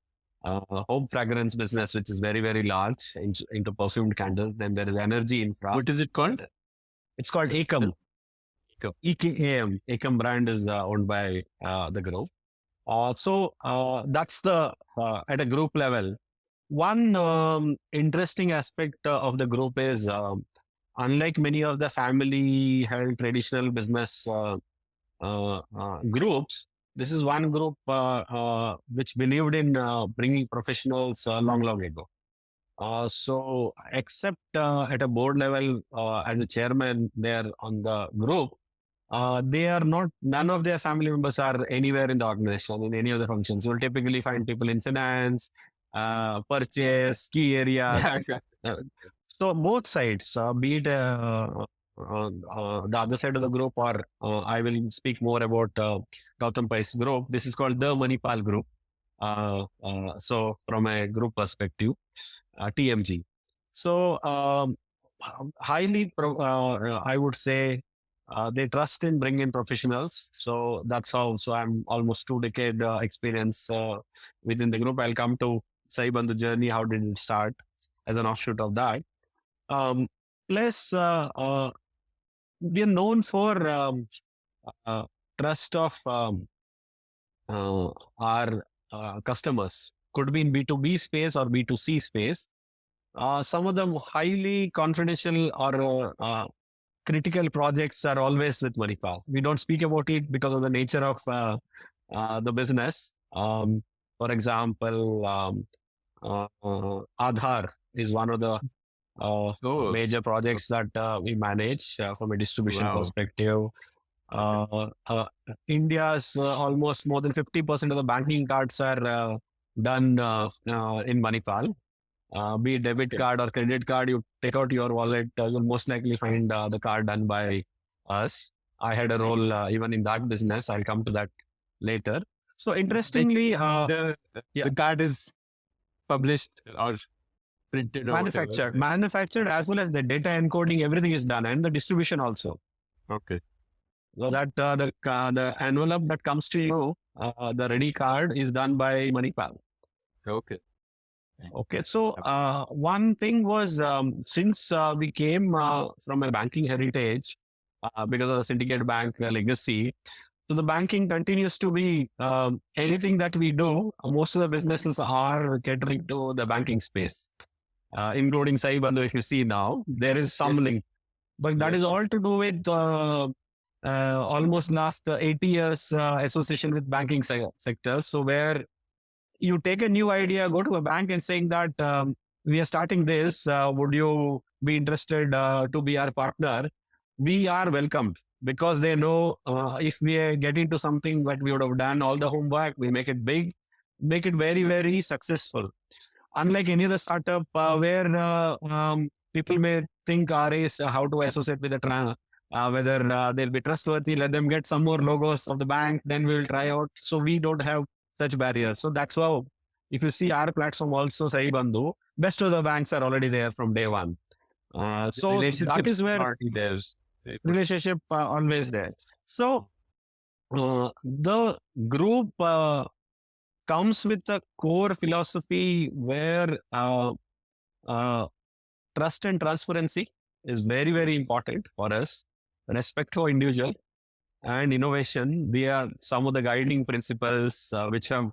home fragrance business, which is very, very large into perfumed candles. Then there is energy infra. What is it called? It's called Ekam. Ekam. EKAM. Ekam brand is owned by the group. So that's the at a group level. One interesting aspect of the group is unlike many of the family held traditional business groups, this is one group which believed in bringing professionals long, long ago. So except at a board level as a chairman there on the group, they are not, none of their family members are anywhere in the organization, in any of the functions. You'll typically find people in finance, purchase, key areas. So both sides, be it the other side of the group, or I will speak more about Gautam Pai's group. This is called the Manipal group. So from a group perspective, TMG. So highly, I would say, they trust in bringing professionals. So that's how. So I'm almost 2 decade experience within the group. I'll come to SahiBandhu journey. How did it start as an offshoot of that? Plus, we are known for trust of our customers. Could be in B2B space or B2C space. Some of them highly confidential or critical projects are always with Manipal. We don't speak about it because of the nature of the business. For example, Aadhaar is one of the major projects that we manage from a distribution perspective. India's almost more than 50% of the banking cards are done in Manipal. Be it debit card or credit card, you take out your wallet, you'll most likely find the card done by us. I had a role even in that business. I'll come to that later. So interestingly, the card is published or printed or manufactured as well as the data encoding, everything is done, and the distribution also. Okay. So that the envelope that comes to you, the ready card is done by Manipal. Okay. Okay. So one thing was since we came from a banking heritage because of the syndicate bank legacy, so the banking continues to be anything that we do. Most of the businesses are catering to the banking space, including SahiBandhu. If you see now, there is some link, but that is all to do with almost last 80 years association with banking sector. So where you take a new idea, go to a bank and saying that we are starting this. Would you be interested to be our partner? We are welcomed because they know if we get into something that we would have done all the homework, we make it big, make it very, very successful. Unlike any other startup where people may think RAs how to associate with the whether they'll be trustworthy, let them get some more logos of the bank, then we will try out. So we don't have such barriers. So that's how, if you see our platform also, SahiBandhu, best of the banks are already there from day one. So that is where there's relationship always there. So the group comes with a core philosophy where trust and transparency is very, very important for us. Respect for individual and innovation. They are some of the guiding principles which have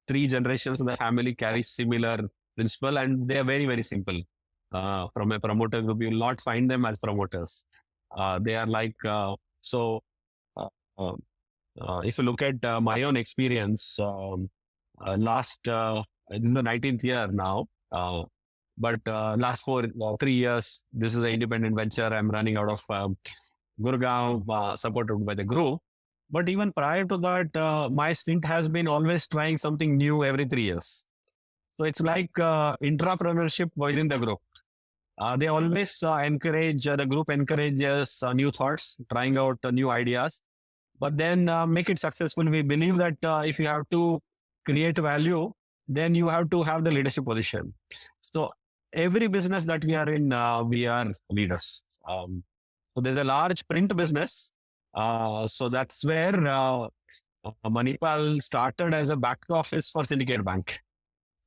3 generations of the family carry similar principle, and they are very, very simple. From a promoter group, you will not find them as promoters. They are like, so if you look at my own experience, last, this is the 19th year now, but last 3 years, this is an independent venture I'm running out of Gurgaon, supported by the group. But even prior to that, my stint has been always trying something new every 3 years. So it's like intrapreneurship within the group. They always encourage, the group encourages new thoughts, trying out new ideas, but then make it successful. We believe that if you have to create value, then you have to have the leadership position. So every business that we are in, we are leaders. So there's a large print business. So that's where Manipal started as a back office for Syndicate Bank.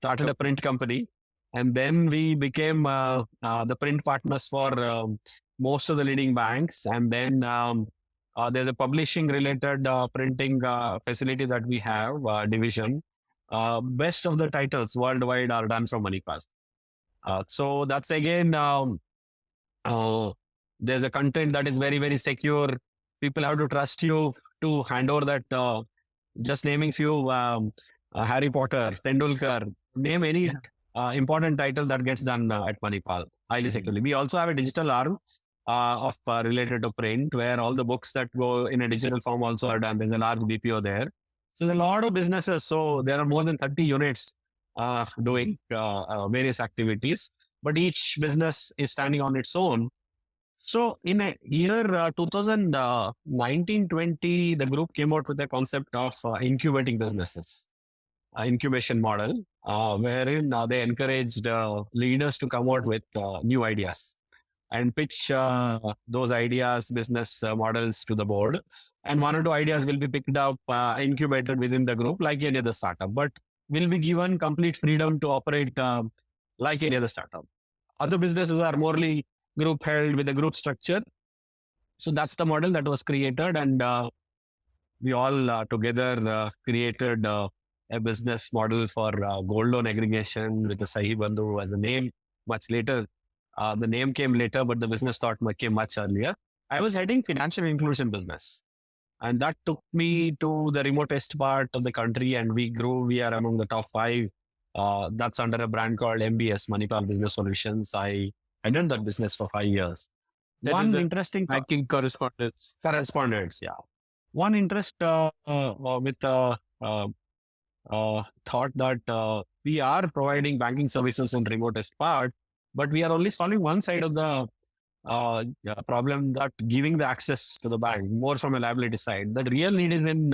Started a print company. And then we became the print partners for most of the leading banks. And then there's a publishing related printing facility that we have, division. Best of the titles worldwide are done from Manipal. So that's again, there's a content that is very, very secure. People have to trust you to hand over that. Just naming few, Harry Potter, Tendulkar, name any important title that gets done at Manipal, highly securely. We also have a digital arm of related to print, where all the books that go in a digital form also are done. There's a large BPO there. So there's a lot of businesses. So there are more than 30 units doing various activities, but each business is standing on its own. So in a year 2019-20, the group came out with a concept of incubating businesses, incubation model, wherein they encouraged leaders to come out with new ideas and pitch those ideas, business models to the board. And 1 or 2 ideas will be picked up, incubated within the group like any other startup, but will be given complete freedom to operate like any other startup. Other businesses are morely group held with a group structure. So that's the model that was created, and we all together created a business model for gold loan aggregation with the SahiBandhu as the name. Much later, the name came later, but the business thought came much earlier. I was heading financial inclusion business, and that took me to the remotest part of the country, and we grew. We are among the top 5. That's under a brand called MBS, Manipal Business Solutions. I done that business for 5 years. That One is a interesting banking correspondence. correspondence, yeah. One interest with thought that we are providing banking services in remotest part, but we are only solving one side of the problem, that giving the access to the bank, more from a liability side. That real need is in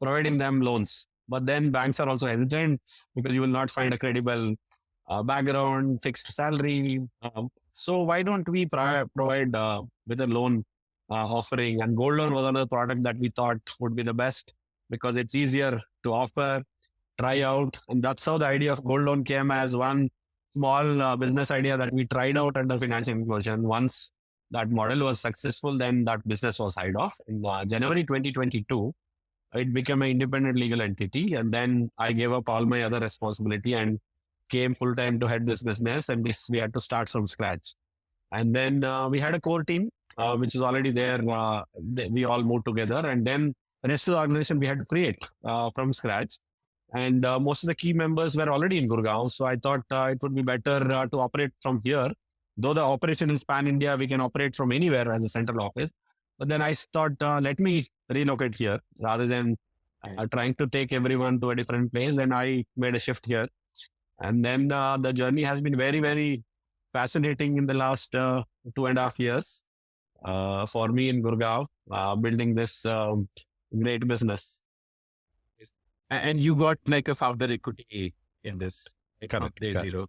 providing them loans. But then banks are also hesitant because you will not find a credible background, fixed salary. So why don't we provide with a loan offering? And gold loan was another product that we thought would be the best because it's easier to offer, try out. And that's how the idea of gold loan came, as one small business idea that we tried out under financial inclusion. Once that model was successful, then that business was hired off. In January 2022, it became an independent legal entity. And then I gave up all my other responsibility and came full time to head this business. And we had to start from scratch. And then we had a core team, which is already there. We all moved together. And then the rest of the organization we had to create from scratch. And most of the key members were already in Gurgaon. So I thought it would be better to operate from here. Though the operation is pan-India, we can operate from anywhere as a central office. But then I thought, let me relocate here rather than trying to take everyone to a different place. And I made a shift here. And then the journey has been very, very fascinating in the last 2.5 years for me in Gurgaon, building this great business. And you got like a founder equity in this Correct, day correct. zero.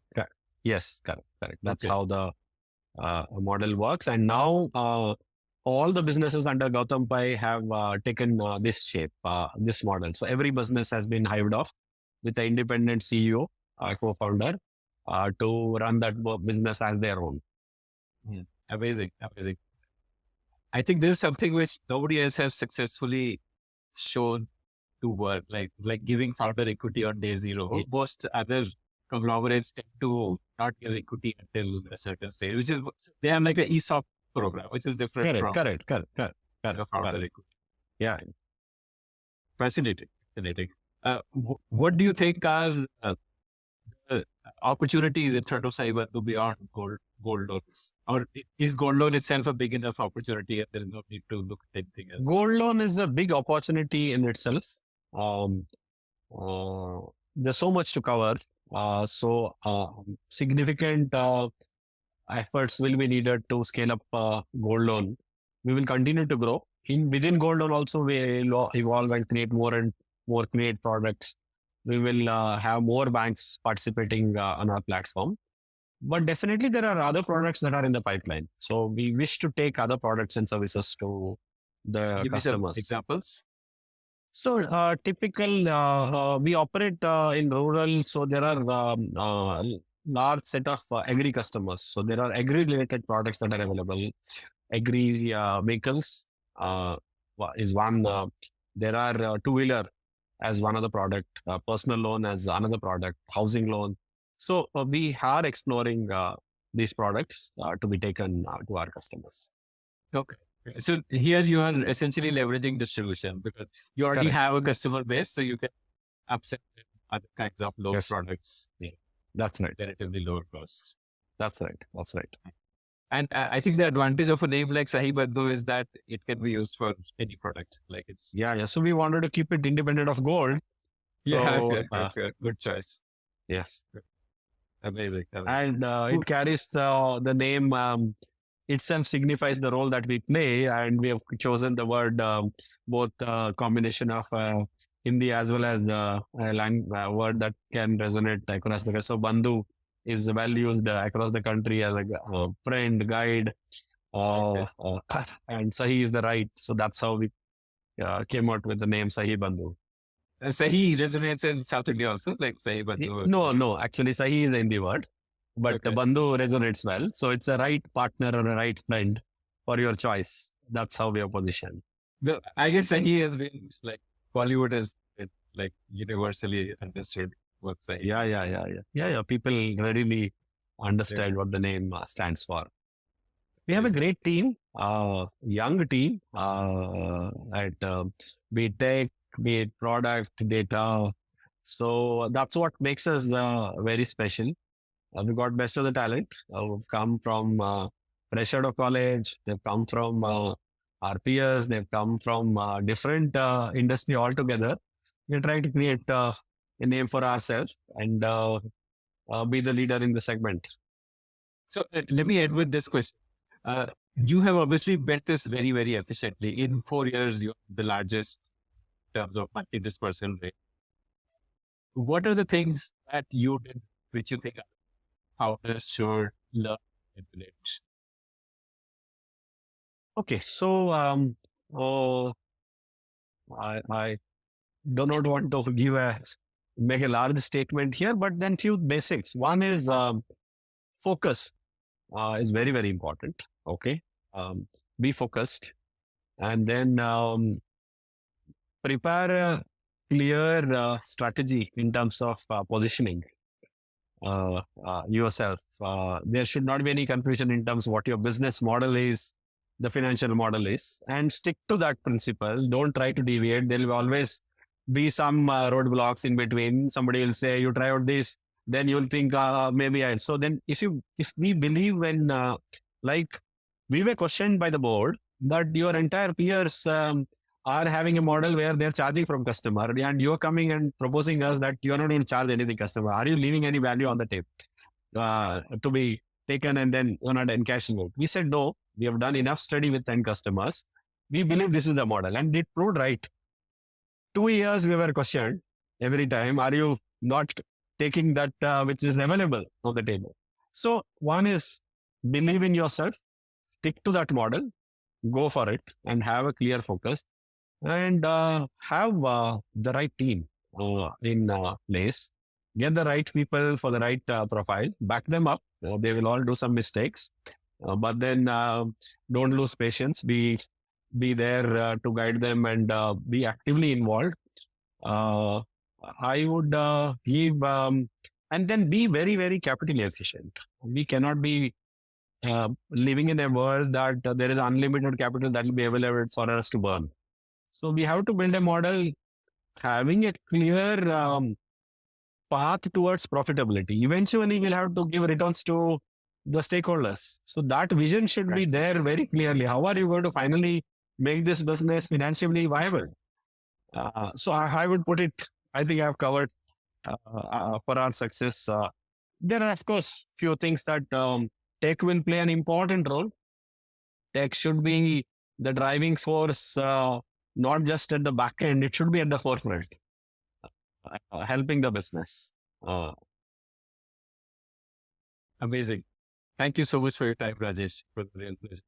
Yes, correct. That's Okay. how the model works. And now all the businesses under Gautam Pai have taken this shape, this model. So every business has been hived off with the independent CEO, co-founder, to run that business as their own. Amazing. I think this is something which nobody else has successfully shown to work, like giving founder equity on day zero. Yeah. Most other conglomerates tend to not give equity until a certain stage, which is, they have like an ESOP program, which is different from Correct. founder equity. Yeah. Fascinating. What do you think are the opportunities in front of SahiBandhu beyond gold loans? Or is gold loan itself a big enough opportunity and there is no need to look at anything else? Gold loan is a big opportunity in itself. There's so much to cover. So significant efforts will be needed to scale up gold loan. We will continue to grow. Within gold loan also, we will evolve and create more and more create products. We will have more banks participating on our platform. But definitely there are other products that are in the pipeline. So we wish to take other products and services to the Give me some customers. examples. So typical, we operate in rural. So there are large set of agri customers. So there are agri related products that are available. Agri vehicles is one. There are two-wheeler as one of the product, personal loan as another product, housing loan. So we are exploring these products to be taken to our customers. Okay. So here you are essentially leveraging distribution because you already Correct. have a customer base, so you can upsell other kinds of loan Yes. products, That's right. relatively lower costs. That's right. And I think the advantage of a name like SahiBandhu is that it can be used for any product. Like it's Yeah. So we wanted to keep it independent of gold. So, good choice. Yes. Amazing. And it carries the name itself signifies the role that we play, and we have chosen the word both combination of Hindi as well as the word that can resonate across the country. So Bandhu is well used across the country as a friend, guide, and Sahi is the right. So that's how we came out with the name SahiBandhu. Sahi resonates in South India also, like SahiBandhu. No, actually Sahi is the Hindi word. But Okay. Bandhu resonates well. So it's a right partner or a right friend for your choice. That's how we are positioned. I guess Sahi has been like Bollywood has been like universally understood what Sahi. Yeah. People readily understand what the name stands for. We have a great team, young team at be it tech, be it product, data. So that's what makes us very special. We got best of the talent who've come from fresh out of college. They've come from our peers. They've come from different industry altogether. We're trying to create a name for ourselves and be the leader in the segment. So let me end with this question. You have obviously built this very, very efficiently. In 4 years, you're the largest in terms of monthly disbursement rate. What are the things that you did which you think founders should learn and implement? Okay, so I do not want to make a large statement here, but then few basics. One is focus is very, very important. Okay, be focused, and then prepare a clear strategy in terms of positioning yourself. There should not be any confusion in terms of what your business model is, the financial model is, and stick to that principle. Don't try to deviate. There will always be some roadblocks in between. Somebody will say, you try out this, then you'll think maybe I. So then if we believe in like we were questioned by the board that your entire peers are having a model where they're charging from customer, and you're coming and proposing us that you're not going to charge anything customer. Are you leaving any value on the table to be taken and then you're not encashing it? We said no. We have done enough study with 10 customers. We believe this is the model, and it proved right. 2 years we were questioned every time. Are you not taking that which is available on the table? So one is believe in yourself, stick to that model, go for it, and have a clear focus, and have the right team in place. Get the right people for the right profile. Back them up. They will all do some mistakes, but then don't lose patience. Be there to guide them and be actively involved. I would give and then be very, very capital efficient. We cannot be living in a world that there is unlimited capital that will be available for us to burn. So we have to build a model having a clear path towards profitability. Eventually, we'll have to give returns to the stakeholders. So that vision should be there very clearly. How are you going to finally make this business financially viable? So I would put it, I think I've covered for our success. There are, of course, few things that tech will play an important role. Tech should be the driving force, not just at the back end, it should be at the forefront, helping the business. Amazing. Thank you so much for your time, Rajesh. For the real pleasure.